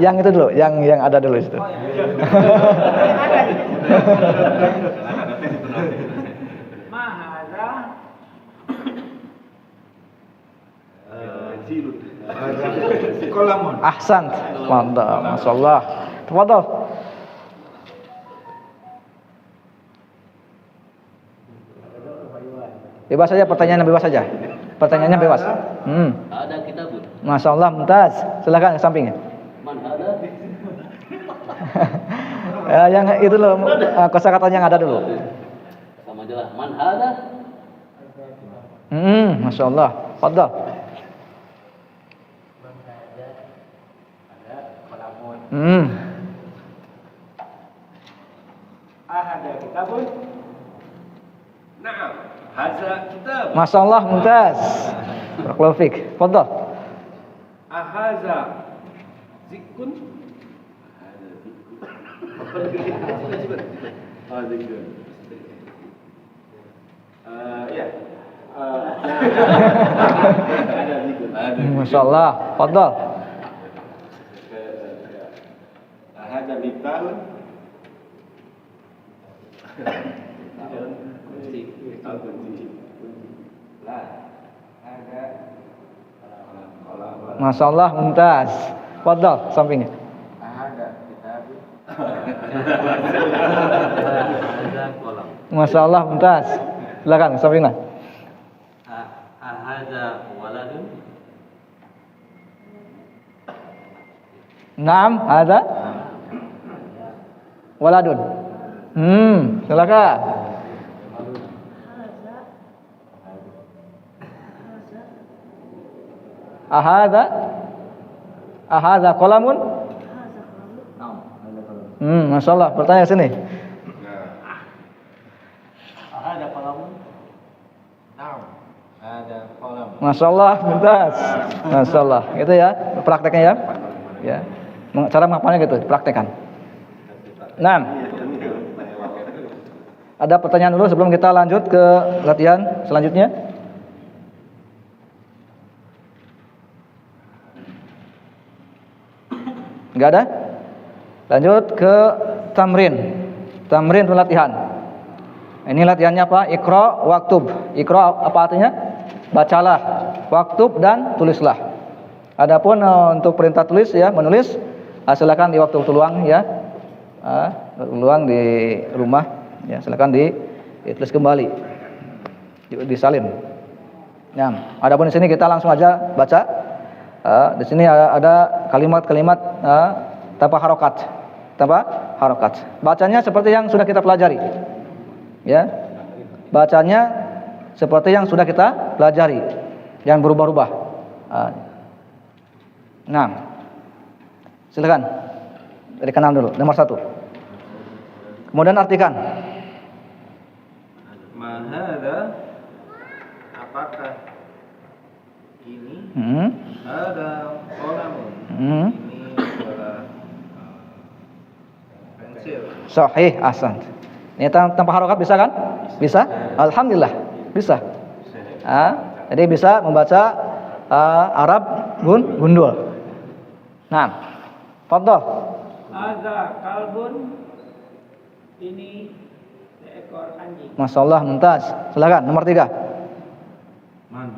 Speaker 1: Yang itu dulu, yang ada dulu itu.
Speaker 3: Ma hada? Kolamun.
Speaker 1: Ahsant. Mantap, masyaallah. Tafadhol. Bebas saja pertanyaannya, bebas saja. Pertanyaannya bebas.
Speaker 4: Ada kitabun.
Speaker 1: Masyaallah, mumtaz. Silakan ke sampingnya.
Speaker 4: Man ada?
Speaker 1: Yang itu loh, kosakatanya yang ada dulu.
Speaker 4: Sama jelas. Man ada?
Speaker 1: Masyaallah. Fadhal.
Speaker 3: Ahada kitabun.
Speaker 8: Naam, hadza kitab.
Speaker 1: Masyaallah, mumtaz. Barakallahu fik. Fadhal.
Speaker 8: Ahadza zikun.
Speaker 9: Zikun. Ya. Ada zikun.
Speaker 1: Masyaallah. Fadhal.
Speaker 9: Hadza miftahun. Masyaallah, mumtaz. Fadhal, sampingnya. Masyaallah, mumtaz. Silakan, sampingnya.
Speaker 5: Ahada waladun.
Speaker 1: Naam, ada waladun. Silakan. Ahada qalamun? Masyaallah, bertanya sini.
Speaker 7: Ada qalamun? Naam. Ada qalam.
Speaker 1: Masyaallah, mumtaz. Masyaallah. Itu ya, prakteknya ya. Ya. Cara menghafalnya gitu, praktekkan. Naam. Ada pertanyaan dulu sebelum kita lanjut ke latihan selanjutnya? Enggak ada? Lanjut ke tamrin. Tamrin itu latihan. Ini latihannya apa? Iqra waktub. Iqra apa artinya? Bacalah, waktub dan tulislah. Adapun untuk perintah tulis ya, menulis silakan di waktu luang ya. Luang di rumah ya, silakan ditulis kembali. Disalin. Nah, adapun di sini kita langsung aja baca. Di sini ada kalimat-kalimat tanpa harokat. Tanpa harokat. Bacanya seperti yang sudah kita pelajari. Ya. Bacanya seperti yang sudah kita pelajari. Jangan berubah-ubah. Nah. Silakan. Dari kanan dulu, nomor 1. Kemudian artikan.
Speaker 7: Mahada, apakah ini? Ada kolamun. Ini adalah pensil.
Speaker 1: Sahih, ahsan. Ini tanpa harokat bisa kan? Bisa? Alhamdulillah, bisa. Jadi bisa membaca Arab gundul. Nah, fadhol.
Speaker 3: Ada kalbun, ini seekor anjing.
Speaker 1: Masyaallah, mumtaz. Silakan nomor 3.
Speaker 7: Man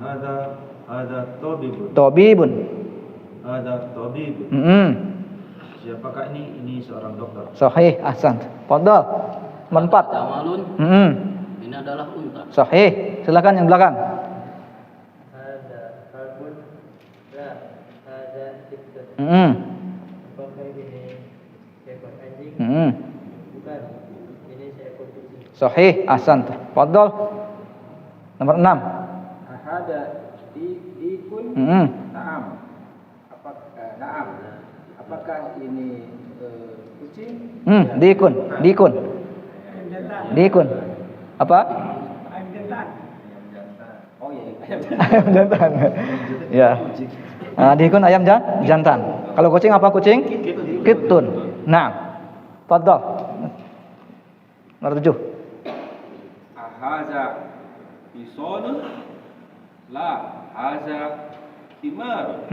Speaker 7: ada tabibun.
Speaker 1: Tabibun.
Speaker 7: Ada tabibun. Siapakah ini? Ini seorang dokter.
Speaker 1: Sahih, ahsan. Fadhol. Nomor 4.
Speaker 4: Jamalun. Ini adalah unta.
Speaker 1: Sahih. Silakan yang belakang.
Speaker 5: Ada kalbun. La. Ada tiktun. Apakah ini seekor anjing? Bukan. Ini seekor kucing.
Speaker 1: Sahih, ahsan. Fadhol. Nomor 6.
Speaker 3: Ada ikun. Naam. Apakah ini kucing?
Speaker 1: Diikun. Diikun. Apa?
Speaker 3: Ayam jantan. Oh iya.
Speaker 1: Ayam jantan. Ya. Diikun ayam jantan. Kalau kucing apa kucing? Kitun. Nah. Fadhol. Nomor 7.
Speaker 8: Ahaza hisonun? La, haza himar.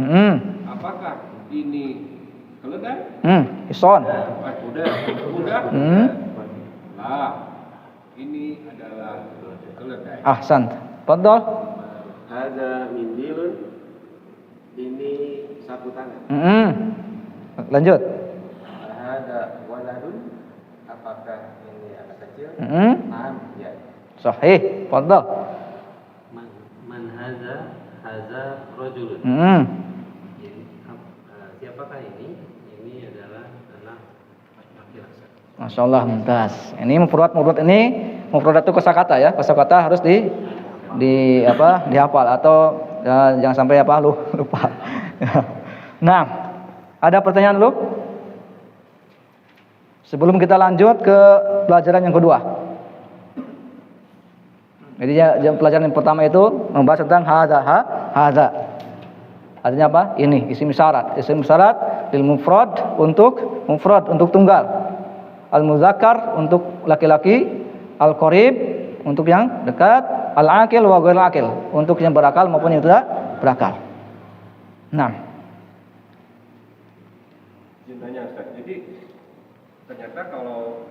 Speaker 8: Apakah ini keledai?
Speaker 1: Hison.
Speaker 8: Kuda. La, ini adalah keledai.
Speaker 1: Ahsan. Fadhol.
Speaker 9: Ada mindilun, ini sapu tangan.
Speaker 1: Lanjut.
Speaker 3: Ada waladun, apakah ini anak kecil?
Speaker 5: Naam, ya.
Speaker 1: Sahih. Fadhol.
Speaker 5: Man haza rajulun. Siapakah ini? Ini adalah anak laki-laki.
Speaker 1: Masyaallah, mumtaz. Ini mufrad ini mufrad itu kosakata ya. Kosakata harus dihafal atau jangan sampai lupa. Nah, ada pertanyaan dulu? Sebelum kita lanjut ke pelajaran yang kedua. Jadi pelajaran yang pertama itu membahas tentang hadza. Artinya apa? Ini isim syarat. Isim syarat lil mufrad untuk tunggal. Al muzakkar untuk laki-laki, al qarib untuk yang dekat, al aqil wa ghairil aqil untuk yang berakal maupun yang tidak berakal. Nah.
Speaker 8: Cintanya Ustaz. Jadi ternyata kalau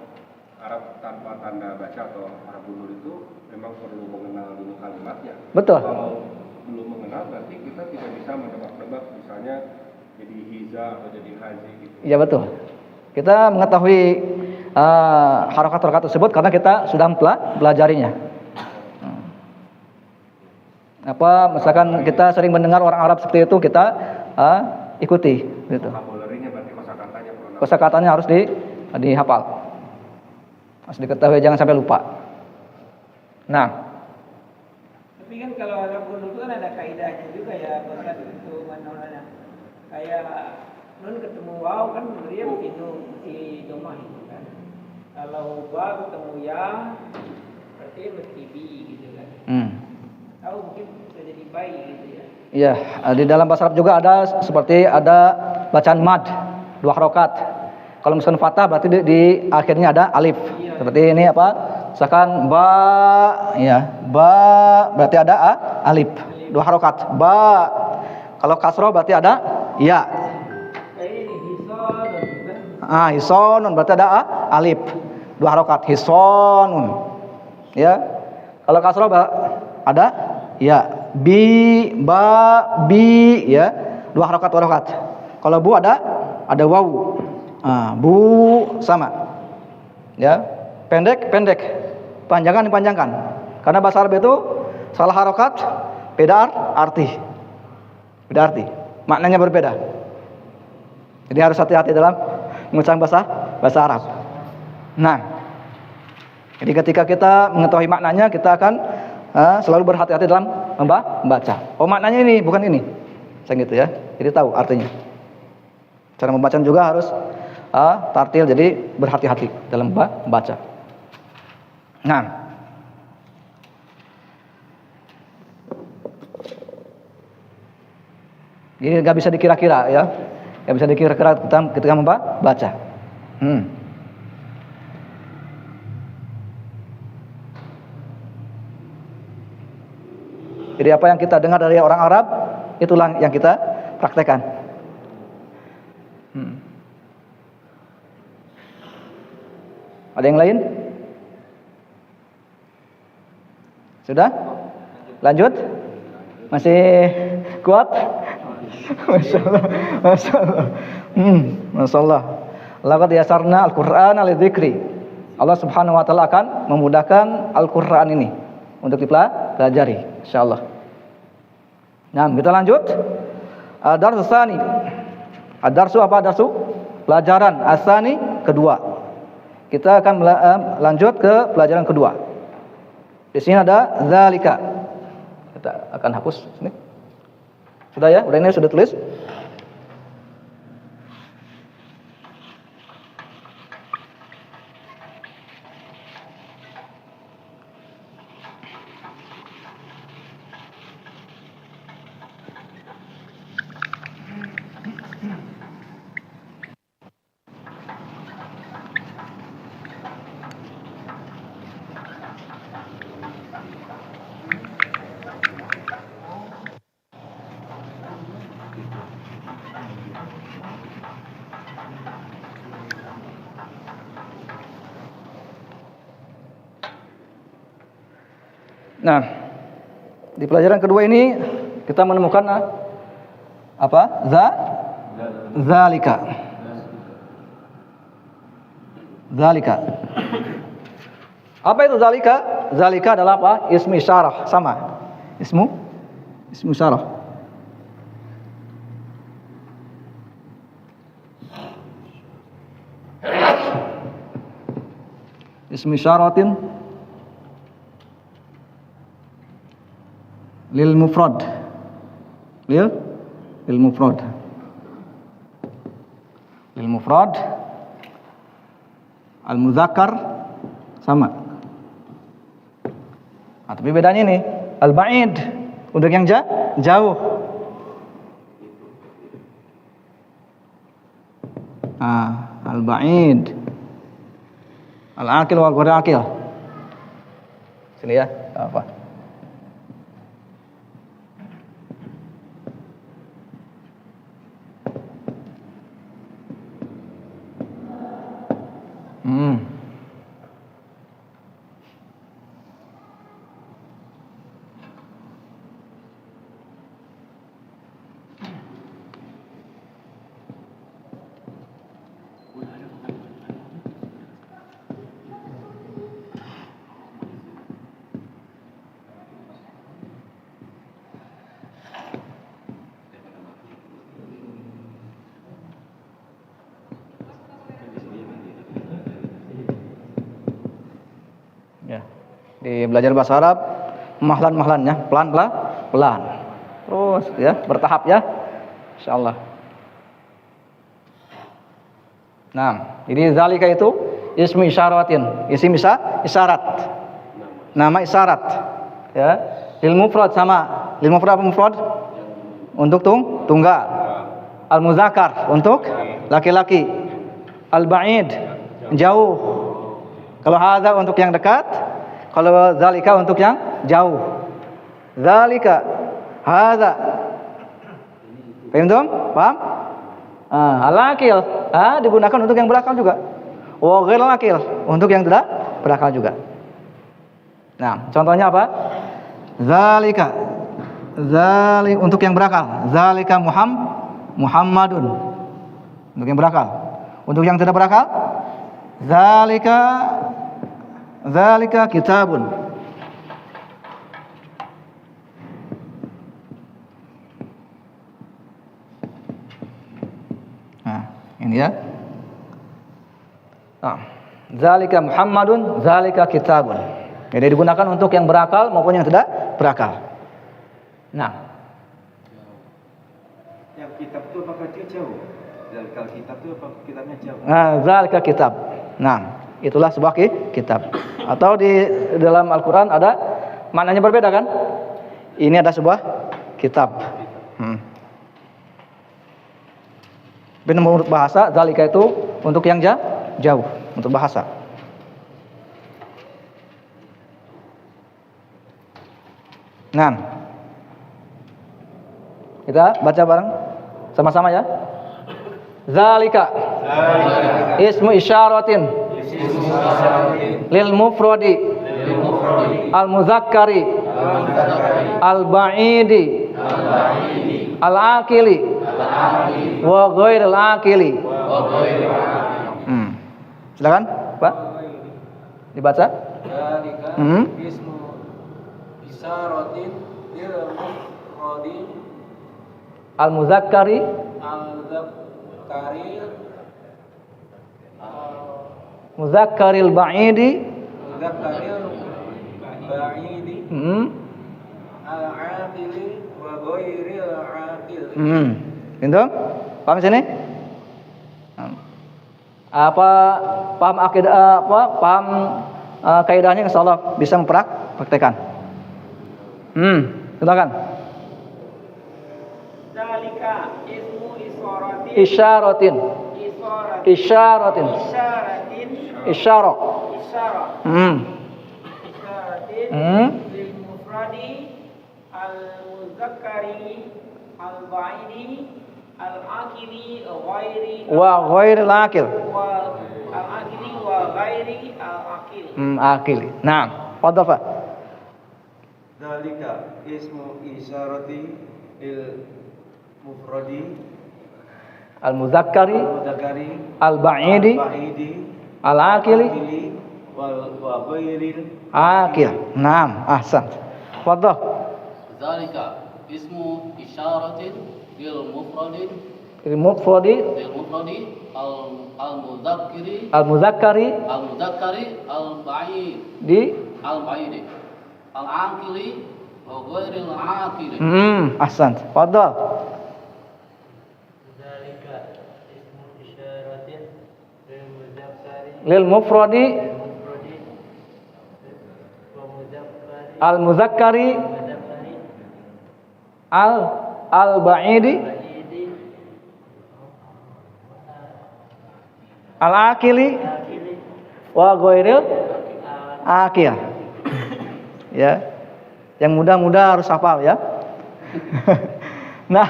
Speaker 8: Arab tanpa tanda baca atau Arab gundul itu memang perlu mengenal dulu kalimatnya.
Speaker 1: Betul.
Speaker 8: Kalau belum mengenal berarti kita tidak bisa menebak-nebak misalnya jadi hiza atau jadi haji gitu.
Speaker 1: Iya betul. Kita mengetahui harokat-harokat tersebut karena kita sudah pelajarinya. Misalkan kita sering mendengar orang Arab seperti itu, kita ikuti gitu.
Speaker 8: Vocabulary-nya berarti kosakatanya perlu.
Speaker 1: Kosakatanya harus dihafal. Harus diketahui, jangan sampai lupa. Nah,
Speaker 3: Tapi kan kalau Arab gundul itu kan ada kaidahnya juga ya, Ustaz, itu manolanya. Kayak nun ketemu waw kan dia begitu di domah itu kan. Kalau ba ketemu ya berarti mesti bi gitu kan. Tahu mungkin bisa jadi bayi gitu ya.
Speaker 1: iya, di dalam bahasa Arab juga ada bacaan mad, 2 harokat. Kalau misalkan fathah berarti di akhirnya ada alif. Seperti ini Misalkan ba, ya, ba berarti ada alif, 2 harokat. Ba. Kalau kasroh berarti ada ya. Hisonun berarti ada alif, 2 harokat. Hisonun. Ya. Kalau kasroh ada ya. Bi, ba, bi, ya, 2 harokat. Kalau bu ada wawu. Bu sama. Ya. Pendek, panjangan. Karena bahasa Arab itu salah harokat, beda arti. Maknanya berbeda. Jadi harus hati-hati dalam mengucapkan bahasa Arab. Nah, jadi ketika kita mengetahui maknanya, kita akan selalu berhati-hati dalam membaca. Oh, maknanya ini, bukan ini. Saya gitu ya. Jadi tahu artinya. Cara membaca juga harus tartil, jadi berhati-hati dalam membaca. Nah, ini nggak bisa dikira-kira ya, nggak bisa dikira-kira ketika membaca. Jadi apa yang kita dengar dari orang Arab, itulah yang kita praktekkan. Ada yang lain? Sudah? Lanjut? Masih kuat? Masya Allah. Masya Allah. Laqad yasarna al-Qur'ana lidzikri. Allah Subhanahu wa taala akan memudahkan Al-Qur'an ini untuk dipelajari, insyaallah. Nah, kita lanjut. Ad-darsu tsani. Ad-darsu apa darsu? Pelajaran asani kedua. Kita akan lanjut ke pelajaran kedua. Di sini ada zalika. Kita akan hapus sini. Sudah ya? Udah ini sudah tulis? Nah, di pelajaran kedua ini kita menemukan apa? Zalika. Apa itu zalika? Zalika adalah apa? Ismu isyarah, sama. Ismu isyarah. Ismu isyaratin lil mufrad al muzakkar sama. Nah, tapi bedanya ini al ba'id untuk yang jauh. Al ba'id, al aqil wa ghairu aqil. Sini ya, apa? Di belajar bahasa Arab mahlan-mahlannya pelan-pelan. Terus ya, bertahap ya. Insyaallah. Nah, jadi zalika itu ismu isyaratin, isim isyarat. Nama isyarat. Ya. Lil mufrad sama. Lil mufrad apa mufrad? Untuk tunggal. Al muzakkar untuk laki-laki. Al ba'id jauh. Kalau hadza untuk yang dekat, Kalau zalika untuk yang jauh. Zalika, hadza. Paham dong? Paham? Al-akil digunakan untuk yang berakal juga. Wa ghairul akil untuk yang tidak berakal juga. Nah, contohnya apa? Zalika. Zalik untuk yang berakal. Zalika Muhammadun. Untuk yang berakal. Untuk yang tidak berakal? Zalika kitabun. Nah, ini ya. Zalika Muhammadun, zalika kitabun. Jadi digunakan untuk yang berakal maupun yang tidak berakal. Nah,
Speaker 7: yang kitab itu apakah dia jauh? Zalika kitab itu apa kitabnya jauh?
Speaker 1: Nah, zalika kitab. Nah, itulah sebuah kitab. Atau di dalam Al-Qur'an ada maknanya berbeda kan? Ini ada sebuah kitab. Benar menurut bahasa zalika itu untuk yang jauh untuk bahasa. Nah, kita baca bareng sama-sama ya. Zalika ismu isyaratin lil mufradi al muzakkari al ba'idi al akili wa ghairil akili. Silakan, Pak. Dibaca.
Speaker 3: Zalika ismu isyaratin lil mufradi
Speaker 1: al muzakkari muzakkaril ba'idi
Speaker 3: al-aqili wa ghairil aqil.
Speaker 1: Gitu? Paham sini? Apa paham akidah paham kaidahnya insyaallah bisa mempraktekkan. Silakan.
Speaker 3: Zalika ismu isyaratin
Speaker 1: isyaratin isyarah
Speaker 3: lil mufradi al muzakkari al ba'idi al akili
Speaker 1: wa ghairil akil.
Speaker 3: al akili wa ghairi al akil.
Speaker 1: Akili. Nah, fadhal.
Speaker 7: Zalika ismu isyarati il mufradi
Speaker 1: al muzakkari al ba'idi al akili
Speaker 7: wa ghairil
Speaker 1: akil. Naam, ahsan. Fadhal.
Speaker 4: Zalika ismu isyaratin lil mufradi al muzakkari al ba'idi al akili wa ghairil akili.
Speaker 1: Ahsan. Fadhal.
Speaker 5: Zalika ismu isyaratin
Speaker 1: lil mufradi al muzakkari al ba'idi al akili wa ghairil akil. Ya. Yang muda-muda harus hafal ya. Nah,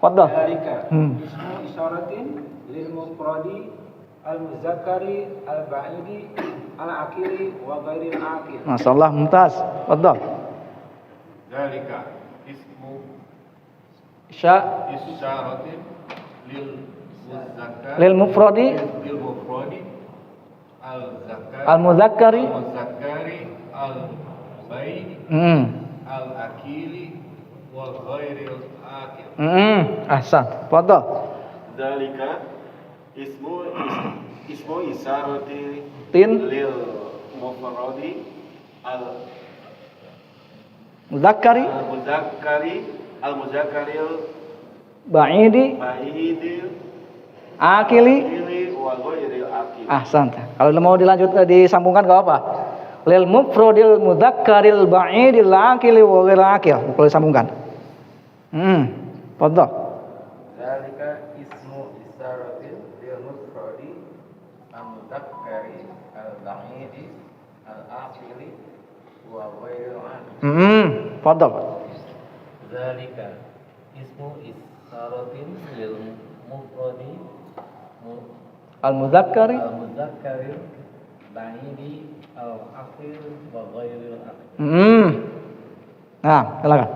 Speaker 1: fadhal.
Speaker 3: Zalika ismu isyaratin lil mufradi al muzakkari al ba'idi al akili wa ghairil akil.
Speaker 1: Masyaallah, mumtaz. Fadhal.
Speaker 8: Zalika ismu isyaratin
Speaker 1: lil mufradi al muzakkari
Speaker 8: al ba'idi al akili wa ghairil akil.
Speaker 1: Ahsan. Fadhal.
Speaker 9: Zalika ismu isyarati lil mufradi al
Speaker 1: muzakkari
Speaker 9: al muzakkaril
Speaker 1: ba'idi akili
Speaker 9: wa ghairil akil.
Speaker 1: ahsan. Kalau mau dilanjut disambungkan enggak apa? Lil mufradil mudzakkaril ba'idil akili wa ghairil akil. Kalau disambungkan. Fadhal.
Speaker 7: Zalika ismu isyaratin lil mufradi al mudzakkari al ba'idi al akili
Speaker 1: Fadhal.
Speaker 5: Zalika ismu isyaratin lil mufradi
Speaker 1: Al-mudzakkari
Speaker 5: ba'idi al-akhir wa ghairil akhir.
Speaker 1: Nah, silakan.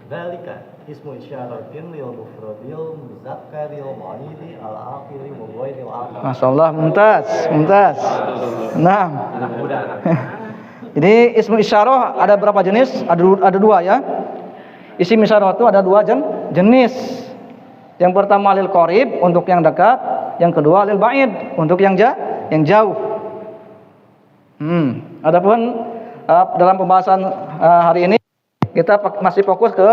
Speaker 11: Zalika ismu isyaratin lil mufradil mudzakkari ba'idi al-akhir wa ghairil akhir.
Speaker 1: Masyaallah, mumtaz. Nah. Jadi ismu isyarah ada berapa jenis? Ada dua ya. Isim isyarah itu ada dua jenis. Yang pertama lil qarib untuk yang dekat, yang kedua lil ba'id untuk yang jauh. Adapun dalam pembahasan hari ini kita masih fokus ke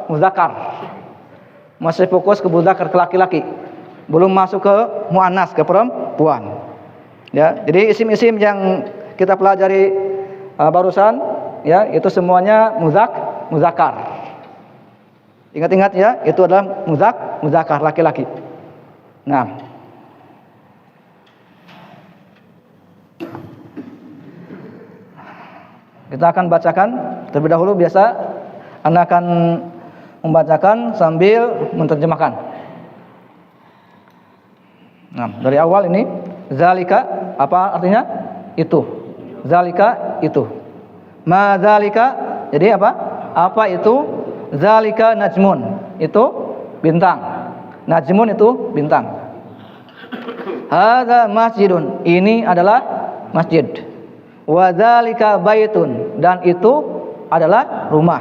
Speaker 1: muzakkar. Masih fokus ke muzakkar ke laki-laki. Belum masuk ke muannas ke perempuan. Ya, jadi isim-isim yang kita pelajari barusan ya, itu semuanya muzakkar. Ingat-ingat ya, itu adalah muzakkar laki-laki. Nah, kita akan bacakan terlebih dahulu. Biasa Anda akan membacakan sambil menerjemahkan. Nah, dari awal ini zalika apa artinya? Itu. Zalika itu. Ma zalika jadi apa? Apa itu? Zalika najmun, itu bintang. Najmun itu bintang. Hadza masjidun, ini adalah masjid. Wa zalika baitun, dan itu adalah rumah.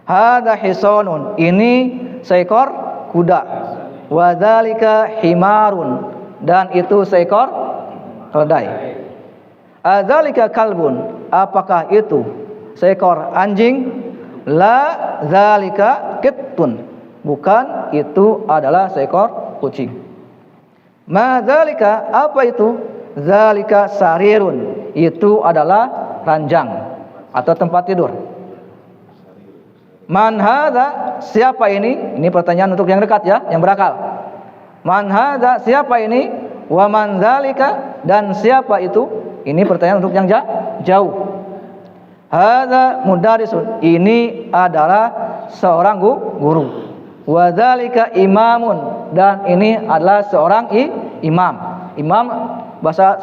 Speaker 1: Hadza hisanun, ini seekor kuda. Wa zalika himarun, dan itu seekor keledai. Adzalika kalbun, apakah itu seekor anjing? La zalika kittun, bukan, itu adalah seekor kucing. Ma zalika, apa itu? Zalika sarirun, itu adalah ranjang atau tempat tidur. Man hadza, siapa ini? Ini pertanyaan untuk yang dekat ya, yang berakal. Man hadza, siapa ini? Wa man zalika, dan siapa itu? Ini pertanyaan untuk yang jauh. Hadza mudarrisun, ini adalah seorang guru. Wa dzalika imamun, dan ini adalah seorang imam. Imam bahasa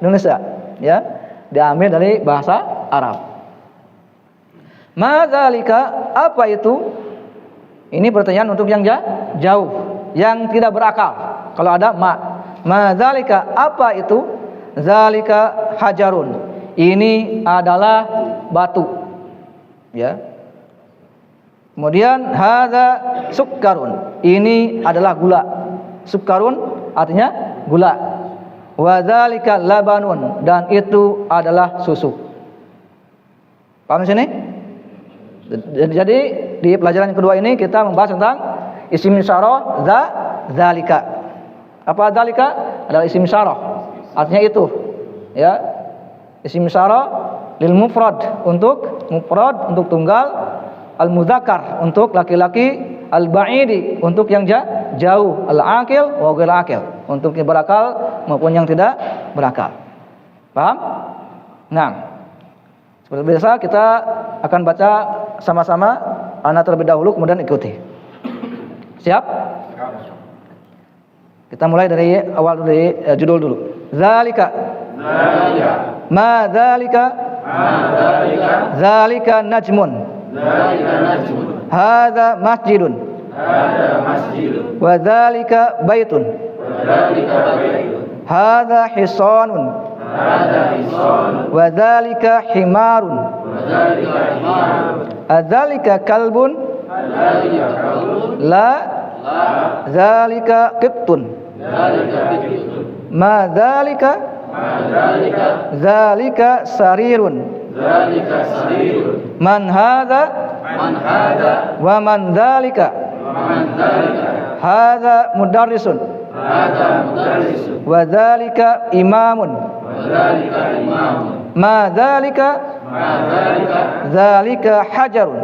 Speaker 1: Indonesia ya, diambil dari bahasa Arab. Ma dzalika, apa itu? Ini pertanyaan untuk yang jauh, yang tidak berakal. Kalau ada ma dzalika, apa itu? Dzalika hajarun, ini adalah batu ya. Kemudian hadza sukkarun, ini adalah gula. Sukkarun artinya gula. Wa dzalika labanun, dan itu adalah susu. Paham sini? Jadi di pelajaran yang kedua ini kita membahas tentang isim isyarah dzalika. Apa dzalika? Adalah isim isyarah, artinya itu ya. Isim isyarah lil mufrad untuk tunggal, al mudzakkar untuk laki-laki, al ba'idi untuk yang jauh, al aqil wa ghair aqil untuk yang berakal maupun yang tidak berakal. Paham? Nah, seperti biasa kita akan baca sama-sama, ana terlebih dahulu kemudian ikuti. Siap? Kita mulai dari awal, dari judul dulu. Zalika. Ma zalika. Zalika najmun. Hadza masjidun. Wa zalika baitun. Hadza hisanun. Wa zalika himarun. Adzalika kalbun. La zalika qittun. Ma zalika. Zalika sarirun. Man hadza. Wa man zalika. Hadza mudarrisun. Wa zalika imamun. Ma zalika. Zalika hajarun.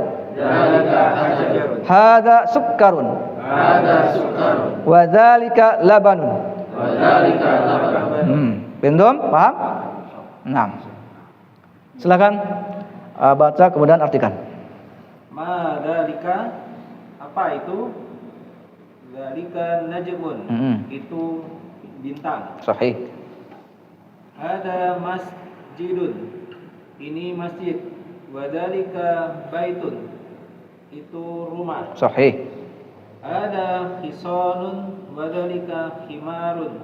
Speaker 1: Hadza sukkarun. Wa zalika labanun. Bendom, paham? Nah, silakan baca kemudian artikan.
Speaker 7: Ma dzalika, apa itu? Dzalika najmun, itu bintang.
Speaker 1: Sahih.
Speaker 7: Ada masjidun, ini masjid. Wa dzalika baitun, itu rumah.
Speaker 1: Sahih.
Speaker 7: Ada hisonun, wa dzalika himarun,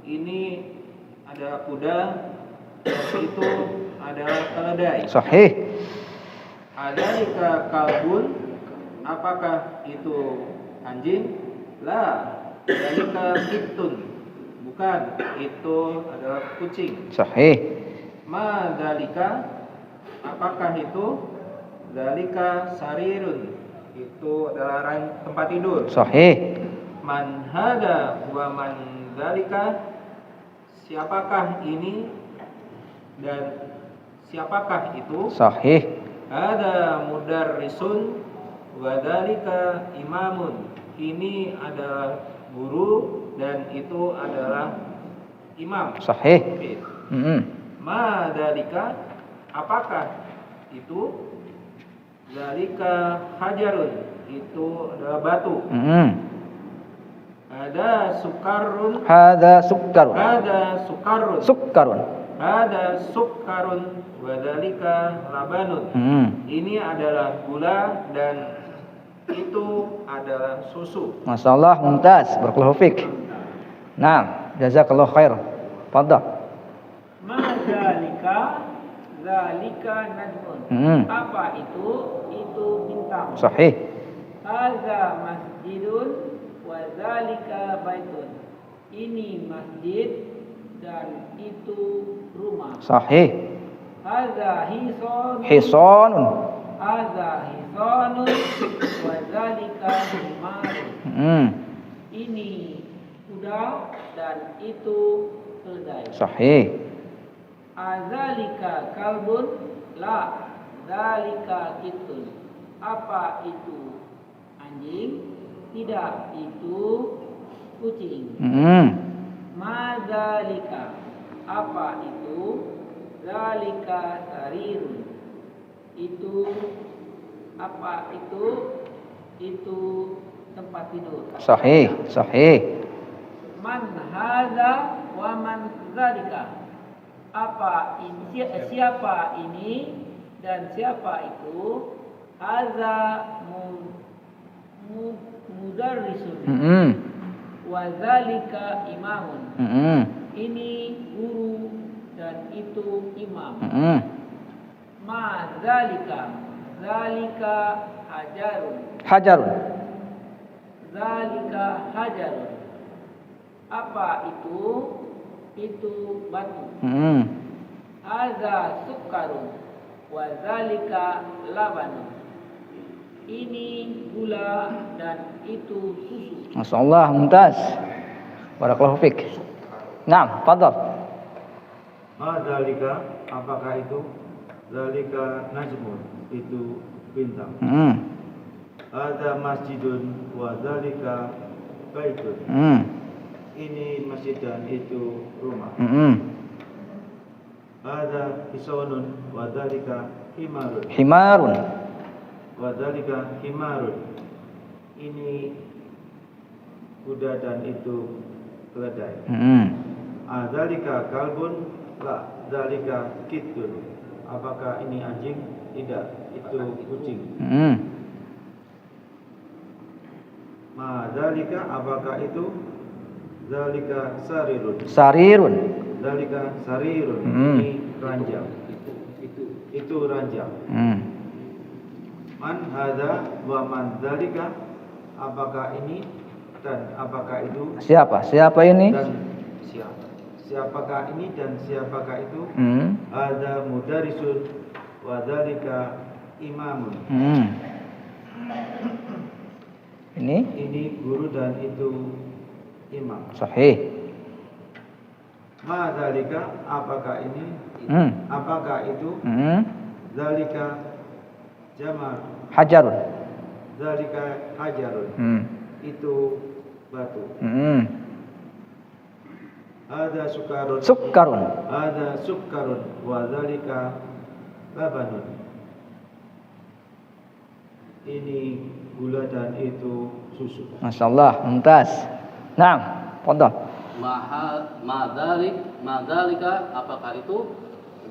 Speaker 7: ini ada kuda, dan itu adalah keledai.
Speaker 1: Sahih.
Speaker 7: Adzalika kalbun, apakah itu anjing? La, dzalika kittun, bukan, itu adalah kucing.
Speaker 1: Sahih.
Speaker 7: Ma dzalika, apakah itu? Dzalika sarirun, itu adalah tempat tidur.
Speaker 1: Sahih.
Speaker 7: Man hada wa man dzalika, siapakah ini dan siapakah itu?
Speaker 1: Sahih.
Speaker 7: Ada mudarrisun wa dzalika imamun, ini adalah guru dan itu adalah imam.
Speaker 1: Sahih.
Speaker 7: Ma dzalika, apakah itu? Dzalika hajarun, itu adalah batu. Ada sukarun,
Speaker 1: Hada sukkarun.
Speaker 7: ada sukarun,
Speaker 1: Sukkarun.
Speaker 7: ada sukarun, wadalika labanun. Ini adalah gula dan itu adalah susu.
Speaker 1: Masyaallah, mumtaz. Barakallahu fik. Nah, jazakallahu khair. Fadhal.
Speaker 3: Ma dzalika, dzalika najmun. Apa itu? Itu bintang.
Speaker 1: Sahih.
Speaker 3: Hadza masjidun wa dzalika baitun. Ini masjid dan itu rumah.
Speaker 1: Sahih.
Speaker 3: Hadza hisonun.
Speaker 1: Hisonun.
Speaker 3: Hadza hisonun wa dzalika himarun. Ini kuda dan itu keledai.
Speaker 1: Sahih.
Speaker 3: Adzalika kalbun, la, dzalika kittun. Apa itu anjing? Tidak, itu kucing. Ma dzalika, apa itu? Dzalika sarirun, itu apa itu? Itu tempat tidur.
Speaker 1: Sahih. Sahih.
Speaker 3: Man hadza wa man dzalika, apa ini, siapa ini dan siapa itu? Hadza mudarrisun wa dzalika imamun. Ini guru dan itu imam. Ma dzalika, dzalika hajarun.
Speaker 1: Hajarun.
Speaker 3: Dzalika hajarun. Apa itu? Itu batu. Hadza sukarun wa dzalika labanun. Ini gula dan itu susu.
Speaker 1: Masyaallah, mumtaz. Barakallahu fik. Naam, fadhal.
Speaker 7: Ma dzalika, apakah itu? Dzalika najmun, itu bintang. Ada masjidun wa dzalika baitun. Ini masjid dan itu rumah. Ada hisonun wa dzalika himarun.
Speaker 1: Himarun.
Speaker 7: Wa dzalika himarun. Ini kuda dan itu keledai. Adzalika kalbun, la, dzalika kittun. Apakah ini anjing? Tidak, itu kucing. Ma dzalika, apakah itu? Dzalika sarirun.
Speaker 1: Sarirun.
Speaker 7: Dzalika sarirun. Ini ranjang. Itu ranjang. Man hadza wa man dzalika, apakah ini dan apakah itu?
Speaker 1: Siapa? Siapa ini?
Speaker 7: Dan siapa? Siapakah ini dan siapakah itu? Ada mudarrisun wa dzalika imamun. Ini guru dan itu imam.
Speaker 1: Sahih.
Speaker 7: Ma dzalika, apakah ini? Apakah itu? Dzalika jamal.
Speaker 1: Hajarun.
Speaker 7: Dzalika hajarun. Itu batu. Hadza sukarun.
Speaker 1: Sukkarun.
Speaker 7: Hadza sukkarun wa dzalika labanun. Ini gula dan itu susu.
Speaker 1: Masyaallah, mumtaz. Naam, fadhal.
Speaker 4: Madzalika apakah itu?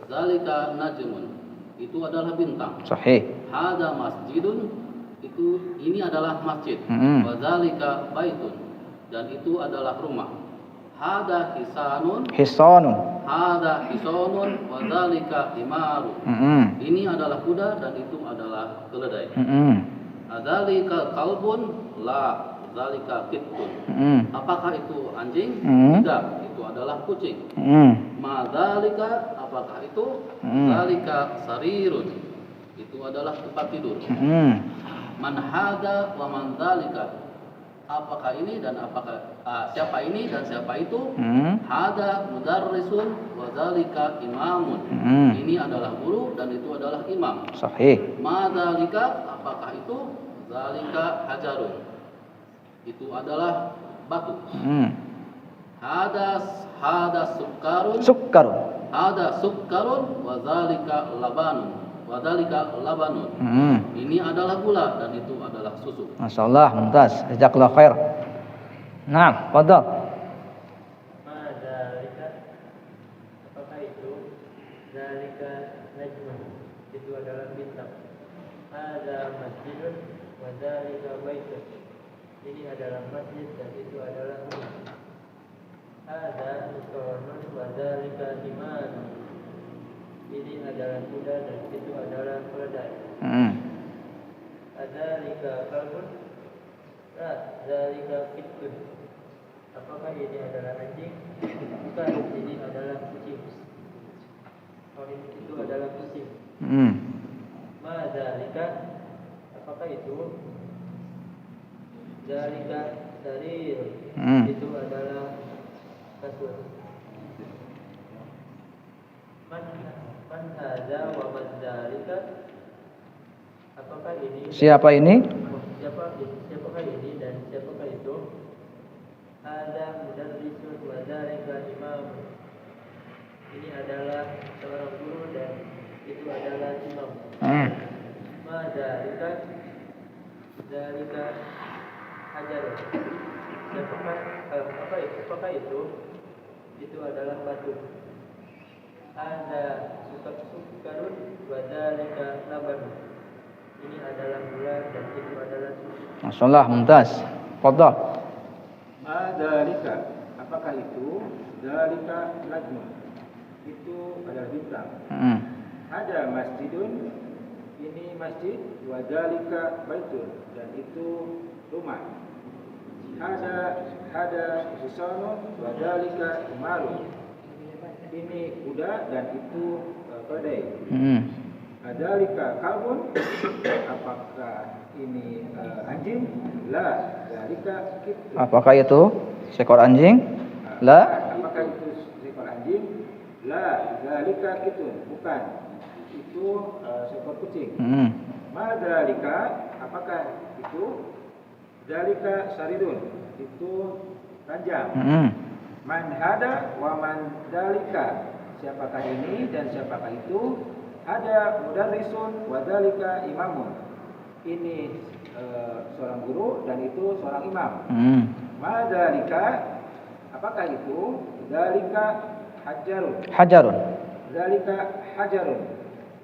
Speaker 4: Zalika najmun. Itu adalah bintang.
Speaker 1: Sahih.
Speaker 4: Hada masjidun, ini adalah masjid. Wa zalika baitun, dan itu adalah rumah. Hada hisanun. Hada hisanun wa zalika himaru. Ini adalah kuda dan itu adalah keledai. Adzalika kalbun, la zalika kittun. Apakah itu anjing? Tidak, itu adalah kucing. Madzalika apakah itu? Zalika sarirun. Itu adalah tempat tidur. Man hada wa man dzalika. Apakah ini dan apakah siapa ini dan siapa itu? Hada mudarrisun wa dzalika imamun. Ini adalah guru dan itu adalah imam.
Speaker 1: Sahih.
Speaker 4: Madzalika apakah itu? Dzalika hajarun. Itu adalah batu. Hada sukkarun. Hada sukkarun wa dzalika labanun. Ini adalah gula dan itu adalah susu.
Speaker 1: Masyaallah, mumtaz. Jazakallahu khair. Naam, fadhal.
Speaker 5: Madzalika apakah itu? Zalika najmun. Itu adalah bintang. Hadza masjidun wa dzalika baitun. Ini adalah masjid dan itu adalah rumah. Hadza hisanun wa dzalika himarun. Ini adalah kuda dan itu adalah keledai. Adzalika kalbun, la dzalika kittun. Apakah ini adalah anjing? Bukan, ini adalah kucing. Oh, itu adalah kucing. Ma dzalika, apakah itu? Dzalika sarir. Itu adalah kasur. Man hadza wa man dzalika. Apakah ini?
Speaker 1: Siapa ini?
Speaker 5: Siapakah ini dan siapakah itu? Ada mudarrisun wa dzalika imam. Ini adalah seorang guru dan itu adalah imam. Ma dzalika hajar. Apakah itu? Itu adalah batu. Ada sukkarun wa dzalika laban. Ini adalah gula dan itu adalah susu.
Speaker 1: Masyaallah, mumtaz. Fadhal.
Speaker 7: Dzalika, apakah itu? Dzalika najmun. Itu adalah bintang. Ada masjidun, ini masjid, wa dzalika baitun, dan itu rumah. Ada hisanun wa dzalika himarun. Ini kuda dan itu keledai. Adzalika kalbun, apakah ini anjing? La dzalika kittun.
Speaker 1: Apakah itu seekor anjing? La.
Speaker 7: Apakah itu seekor anjing? La dzalika kittun. Bukan. Itu seekor kucing. Ma dzalika, apakah itu? Dzalika saridun. Itu ranjang. Man hada wa man dzalika. Siapakah ini dan siapakah itu? Ada mudarrisun wa dzalika imamun. Ini seorang guru dan itu seorang imam. Ma dzalika, apakah itu? Dzalika hajarun. Dzalika hajarun.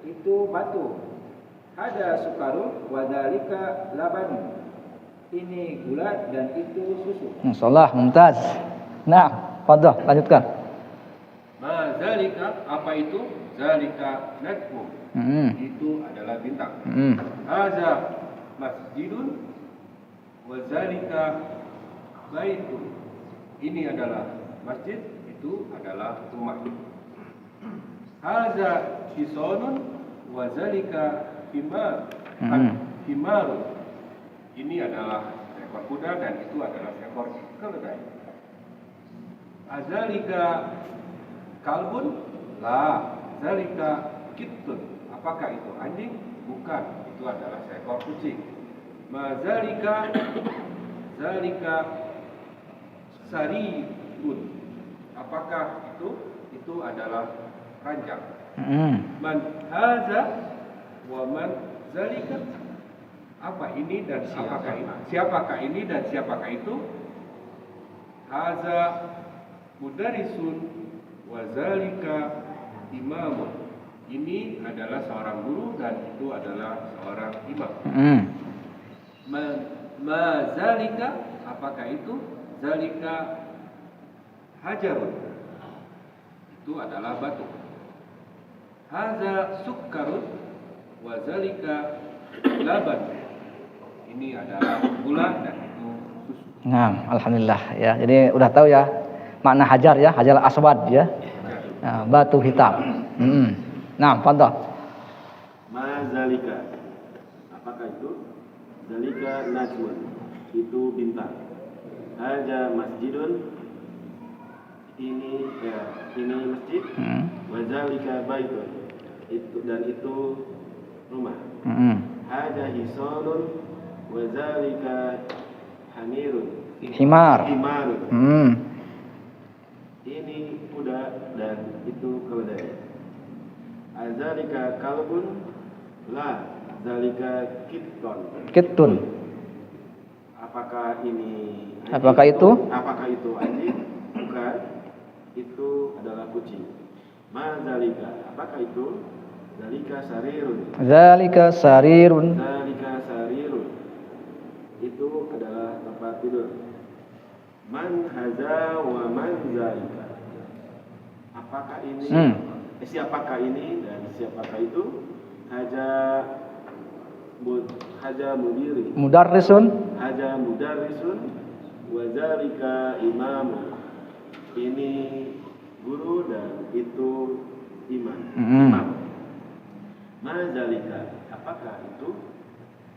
Speaker 7: Itu batu. Ada sukarun wa dzalika labanun. Ini gula dan itu susu.
Speaker 1: Masyaallah, mumtaz. Nah, fadhal, lanjutkan.
Speaker 8: Ma zalika, apa itu? Zalika najmu. Itu adalah bintang. Hadza masjidun wa zalika baitun. Ini adalah masjid, itu adalah rumah. Hadza hisanun wa zalika himarun. Ini adalah seekor kuda dan itu adalah seekor keledai. Azalika kalbun, la zalika kittun. Apakah itu anjing? Bukan, itu adalah seekor kucing. Mazalika zalika saribun. apakah itu adalah ranjang.
Speaker 1: Mm-hmm.
Speaker 8: Man haza wa man zalika, apa ini dan apakah ini? Siapakah ini dan siapakah itu? Haza mudarrisun wa zalika imamun. Ini adalah seorang guru dan itu adalah seorang imam. Ma zalika, apakah itu? Zalika hajarun, itu adalah batu. Haza sukkarun wa zalika laban, ini adalah gula dan itu susu.
Speaker 1: Nah, alhamdulillah ya. Jadi udah tahu ya makna hajar ya, hajar aswad ya. Nah, batu hitam. Nah, fadhal.
Speaker 9: Ma zalika, apakah itu? Zalika najmun, itu bintang. Haja masjidun, ini masjid. Wa zalika baitun, itu dan itu rumah. Haja hisanun wa zalika hamirun, himarun. Ini kuda dan itu keledai. Azalika kalbun, la zalika kittun. Apakah ini anjing?
Speaker 1: Apakah itu?
Speaker 9: Apakah itu anjing? Bukan. Itu adalah kucing. Ma zalika, apakah itu? Zalika sarirun.
Speaker 1: Zalika sarirun.
Speaker 9: Zalika sarirun. Itu adalah tempat tidur. Man haza wa man zalika. Apakah ini? Siapakah ini dan siapakah itu? Haja mudarrisun. Haja mudarrisun wa zalika imam. Ini guru dan itu imam. Ma zalika, apakah itu?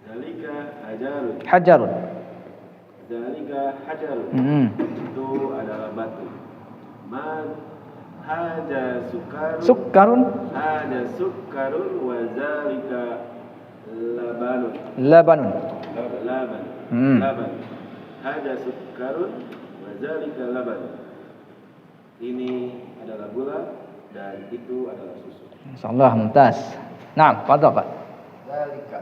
Speaker 9: Zalika hajarun. Zalika hajarun. Itu adalah batu. Ma haja sukkarun. Haja sukkarun wa zalika labanun. Laban. Haja sukkarun wa zalika laban. Ini adalah gula dan itu adalah susu.
Speaker 1: Insyaallah mumtaz. Nah, fadhal Pak.
Speaker 7: Zalika.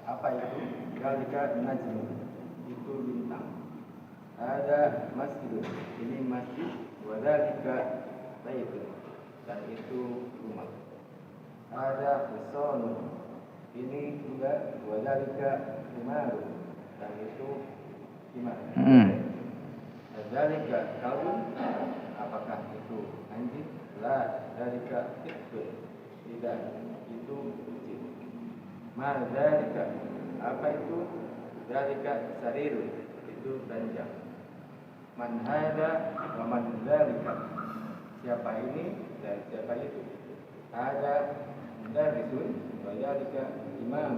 Speaker 7: Apa itu? Zalika najmun, itu bintang. Ada masjid, ini masjid. Wadalika baitun, dan itu rumah. Ada hisonun, ini juga. Wadalika himarun, dan itu himar. Wadalika kalbun, apakah itu anjing? La, dalika kittun, tidak, itu kucing. Ma dalika, apa itu? Dalika sarirun, itu ranjang. Man hada wa man dzalika, siapa ini dan siapa itu? Ada mudarrisun wa dzalika imam.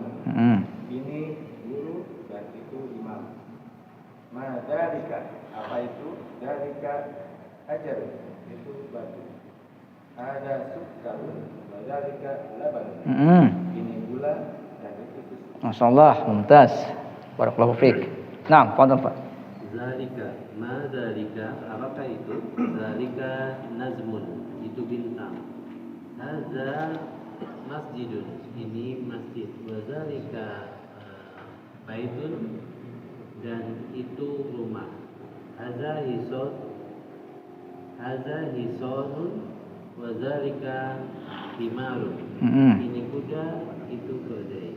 Speaker 7: Ini guru dan itu imam. Ma dzalika, apa itu? Dzalika hajar, itu batu. Ada sukkarun wa dzalika laban. Ini gula dan itu susu.
Speaker 1: Masyaallah mumtaz. Barakallahu fiik. Nah, fadhal Pak.
Speaker 5: Zalika, ma zalika, apakah itu? Zalika nazmun, itu bintang. Hadza masjidun, ini masjid. Wa zalika baitun, dan itu rumah. Hadza hisonun, wa zalika himarun. Ini kuda, itu keledai.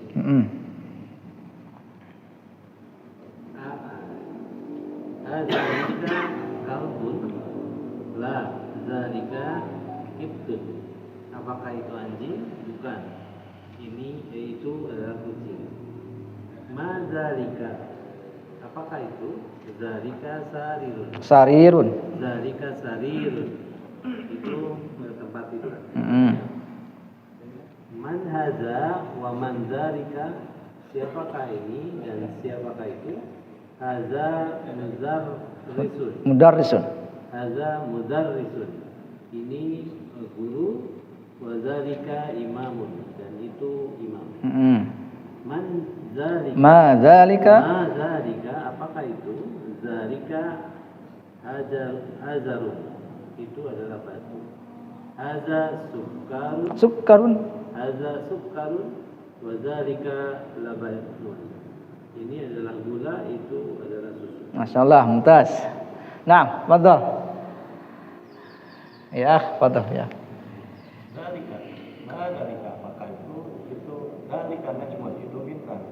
Speaker 5: Zalika kalbun, la zalika kittun. Apakah itu anjing? Bukan. Ini yaitu adalah kucing. Ma zalika, apakah itu? Zalika sarirun. Zalika sarirun, itu tempat tidur. Man haza wa man zalika, siapakah ini dan siapakah itu? Haza mudarrisun. Haza mudarrisun. Ini guru. Wa zalika imamun, dan itu imam. Man zalika. Ma zalika, apakah itu? Zalika Hazarun itu adalah batu. Haza
Speaker 1: Sukkarun.
Speaker 5: Haza sukkarun wa dzalika labanun. Ini adalah gula, itu adalah susu.
Speaker 1: Masya Allah, mumtaz. Nah, fadhal. Ya, fadhal ya.
Speaker 11: Dzalika, dzalika maka itu dzalika najmun itu bintang.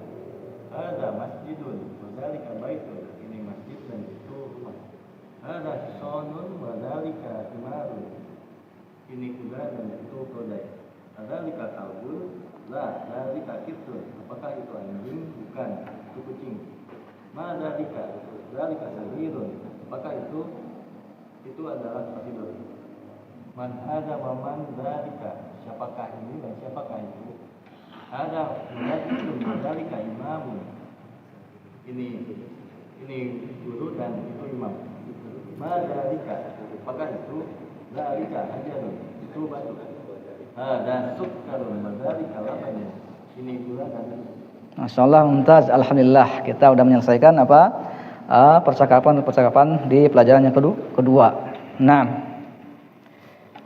Speaker 11: Ada masjidun, wa dzalika baitun. Ini masjid dan itu rumah. Ada sonun wa dzalika himarun. Ini kuda dan itu keledai. Dzalika kalbun, la dzalika kitun. Apakah itu anjing? Bukan, itu kucing. Ma dzalika sarirun. Apakah itu adalah tempat tidur. Man ada wa man dzalika. Siapakah ini dan siapakah itu? Ada muadzin wa dzalika imamun. Ini guru dan itu imam. Ma dzalika. Apakah itu? Dzalika hajarun. Itu batu. Ada sukkarun wa dzalika labanun. Ini gula dan
Speaker 1: Masya Allah, mumtaz. Alhamdulillah, kita sudah menyelesaikan percakapan di pelajaran yang kedua. Nah,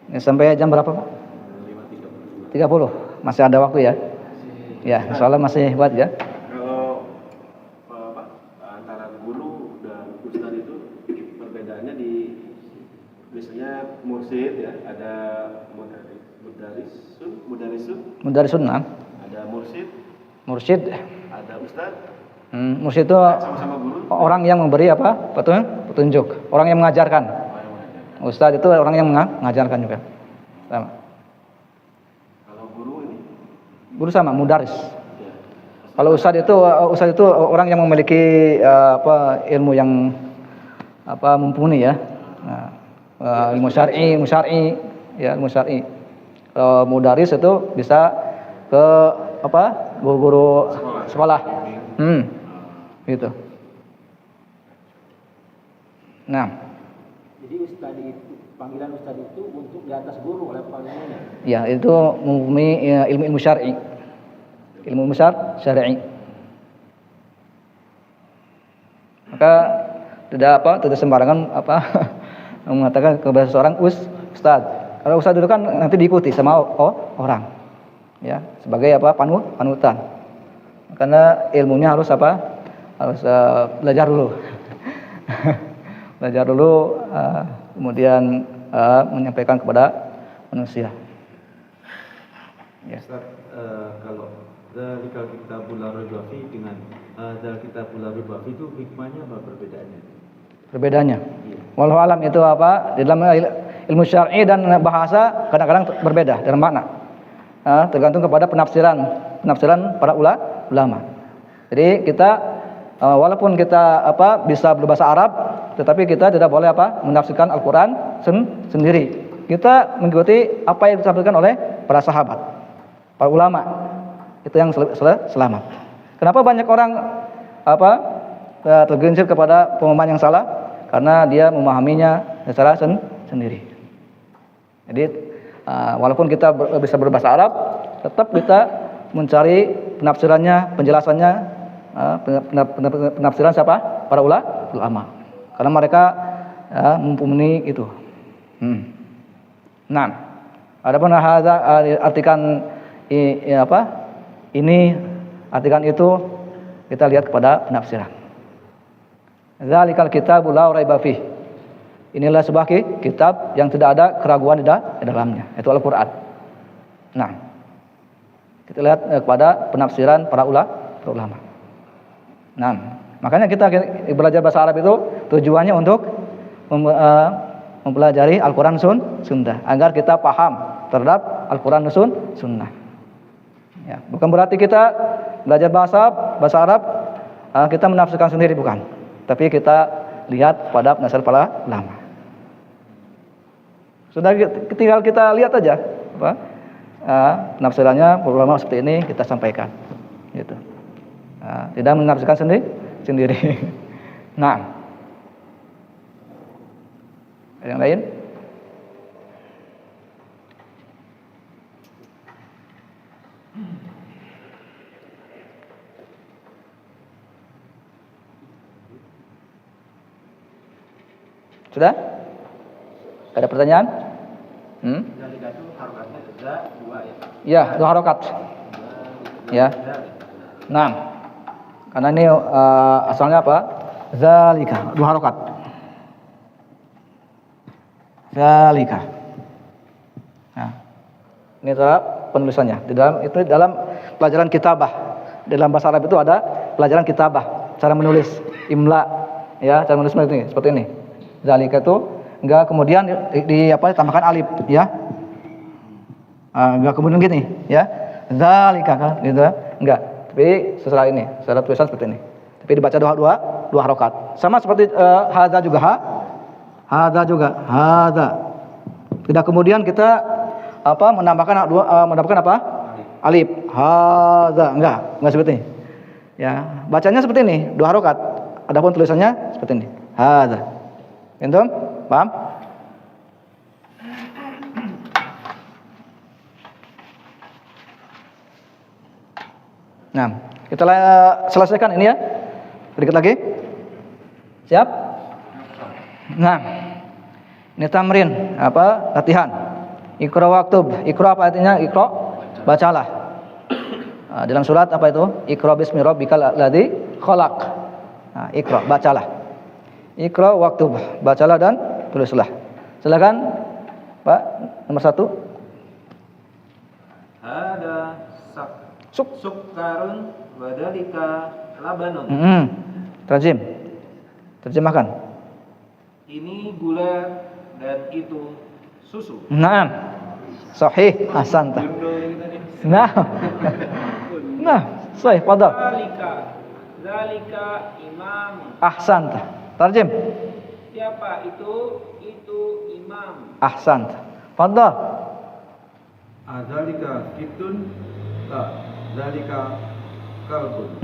Speaker 1: ini sampai jam berapa Pak? 30. Masih ada waktu ya? Ya, insya Allah masih buat ya.
Speaker 9: Kalau antara guru dan ustadz itu perbedaannya di biasanya mursyid ya, ada
Speaker 1: Mudarisun, nah.
Speaker 9: ada
Speaker 1: Mursyid.
Speaker 9: ada ustadz.
Speaker 1: Mursyid itu
Speaker 9: Sama-sama guru.
Speaker 1: orang yang memberi apa? Petunjuk. Orang yang mengajarkan. Ustadz itu orang yang mengajarkan juga. Sama.
Speaker 9: Kalau guru ini
Speaker 1: Guru sama, mudaris. Kalau ustadz itu orang yang memiliki ilmu yang mumpuni ya. Nah, ilmu syar'i ya, ilmu syar'i. Kalau mudaris itu bisa ke guru sekolah. Gitu. Nah.
Speaker 12: Jadi ustadz itu, panggilan ustadz itu untuk di atas guru oleh panggilannya.
Speaker 1: Ya, itu mempunyai ilmu syar'i. Ilmu syar'i. Maka tidak sembarangan mengatakan kepada seorang ustadz. Kalau ustadz itu kan nanti diikuti sama orang. Ya, sebagai panutan. Karena ilmunya harus harus belajar dulu. Belajar dulu, kemudian menyampaikan kepada manusia. Ya.
Speaker 7: Ustaz, kalau dzalika kitabul la raiba fi dengan dzalika kitabul la raiba fi itu hikmahnya apa perbedaannya?
Speaker 1: Perbedaannya. Wallahu alam itu apa? Di dalam ilmu syar'i dan bahasa kadang-kadang berbeda dalam makna. Tergantung kepada penafsiran para ulama. Jadi kita walaupun kita bisa berbahasa Arab, tetapi kita tidak boleh menafsirkan Al-Qur'an sendiri. Kita mengikuti apa yang disampaikan oleh para sahabat, para ulama. Itu yang selamat. Kenapa banyak orang tergelincir kepada pemahaman yang salah? Karena dia memahaminya secara sendiri. Jadi walaupun kita bisa berbahasa Arab, tetap kita mencari penafsirannya, penjelasannya, penafsiran siapa? Para ulama. Karena mereka mempunyai itu. Nah, adapun hadza artikan ini artikan itu kita lihat kepada penafsiran. Dzalikal kitabul la raiba fih. Inilah sebuah kitab yang tidak ada keraguan di dalamnya, yaitu Al-Qur'an. Nah, kita lihat kepada penafsiran para ulama. Nah, makanya kita belajar bahasa Arab itu tujuannya untuk mempelajari Al-Qur'an Sunnah agar kita paham terhadap Al-Qur'an Sunnah. Ya, bukan berarti kita belajar bahasa Arab kita menafsirkan sendiri, bukan. Tapi kita lihat pada penafsiran para ulama. Sudah tinggal kita lihat aja penafsirannya para ulama seperti ini kita sampaikan. Gitu. Tidak menafsirkan sendiri. Nah, ada yang lain? Sudah? Ada pertanyaan?
Speaker 12: Zalika itu harokatnya za 2 ya.
Speaker 1: Ya, 2 harokat. Ya. Nah, karena ini asalnya apa? Zalika, 2 harokat. Zalika. Nah, ini adalah penulisannya. Dalam pelajaran kitabah. Dalam bahasa Arab itu ada pelajaran kitabah, cara menulis, imla, ya, cara menulis seperti ini. Zalika itu enggak kemudian ditambahkan alif, ya. Enggak kemudian gini, ya. Zalika kan, gitu. Enggak. Tapi setelah ini, secara tulisan seperti ini. Tapi dibaca dua harokat. Sama seperti hadza juga hadza juga hadza. Tidak kemudian kita menambahkan apa? Alif. Hadza, enggak seperti ini. Ya, bacanya seperti ini, 2 harokat. Adapun tulisannya seperti ini. Hadza. Entum? Paham? Nah, kita selesaikan ini ya. Sedikit lagi. Siap? Nah, ini tamrin, latihan. Iqra waktub. Iqra apa artinya? Iqra, bacalah. Nah, dalam surat apa itu? Iqra bismi rabbikal ladzi khalaq. Nah, Iqra, bacalah. Iqra waktub, bacalah dan tulislah. Silakan, Pak, nomor 1.
Speaker 7: Ada sukkarun wadalika labanun.
Speaker 1: Terjemahkan.
Speaker 7: Ini gula dan itu susu.
Speaker 1: Naam. Sahih, ahsanta. Nah, sahih, fadal.
Speaker 3: Zalika imam.
Speaker 1: Ahsanta. Tarjim.
Speaker 3: Siapa itu? Itu imam.
Speaker 1: Ahsanta. Fadal.
Speaker 7: Adzalika kitun? La. Zalika kalbun.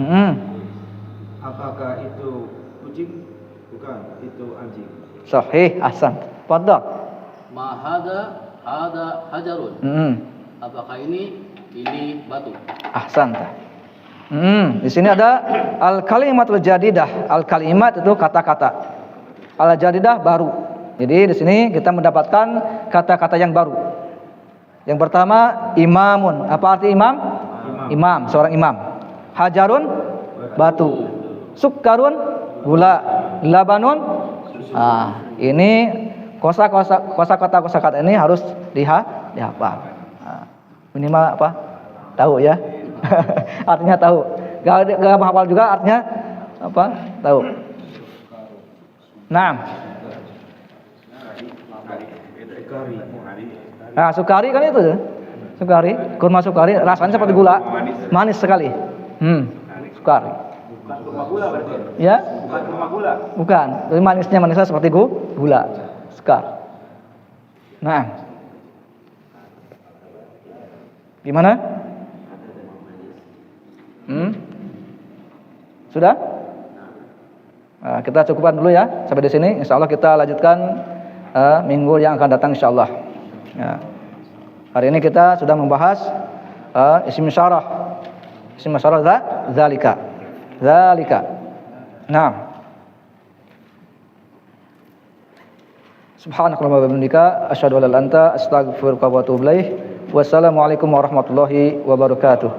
Speaker 7: Apakah itu kucing? Bukan, itu anjing.
Speaker 1: Sahih, ahsanta. Fadal.
Speaker 4: Ma hada hajarun. Apakah ini batu?
Speaker 1: Ahsanta. Di sini ada al-kalimatul jadidah. Al-kalimat itu kata-kata. Al-jadidah baru. Jadi di sini kita mendapatkan kata-kata yang baru. Yang pertama imamun. Apa arti imam? Imam, seorang imam. Hajarun, batu. Sukkarun, gula. Labanun, ini kosakata ini harus dihafal. Minimal apa? Tahu ya. Artinya tahu. Gak menghafal juga artinya apa? Tahu. Nah, sukari kan itu. Sukari, kurma sukari rasanya seperti gula, manis sekali. Sukari.
Speaker 12: Bukan kurma gula berarti.
Speaker 1: Ya?
Speaker 12: Bukan kurma gula.
Speaker 1: Bukan, tapi manisnya seperti gula. Sukar. Nah. Gimana? Sudah? Nah, kita cukupkan dulu ya sampai di sini. Insyaallah kita lanjutkan minggu yang akan datang insyaallah. Ya. Hari ini kita sudah membahas isim isyarah. Isim isyarah zalika. Nah. Subhanakallahumma wa bihamdika asyhadu an la ilaha illa anta astaghfiruka wa atubu ilaik. Wassalamualaikum warahmatullahi wabarakatuh.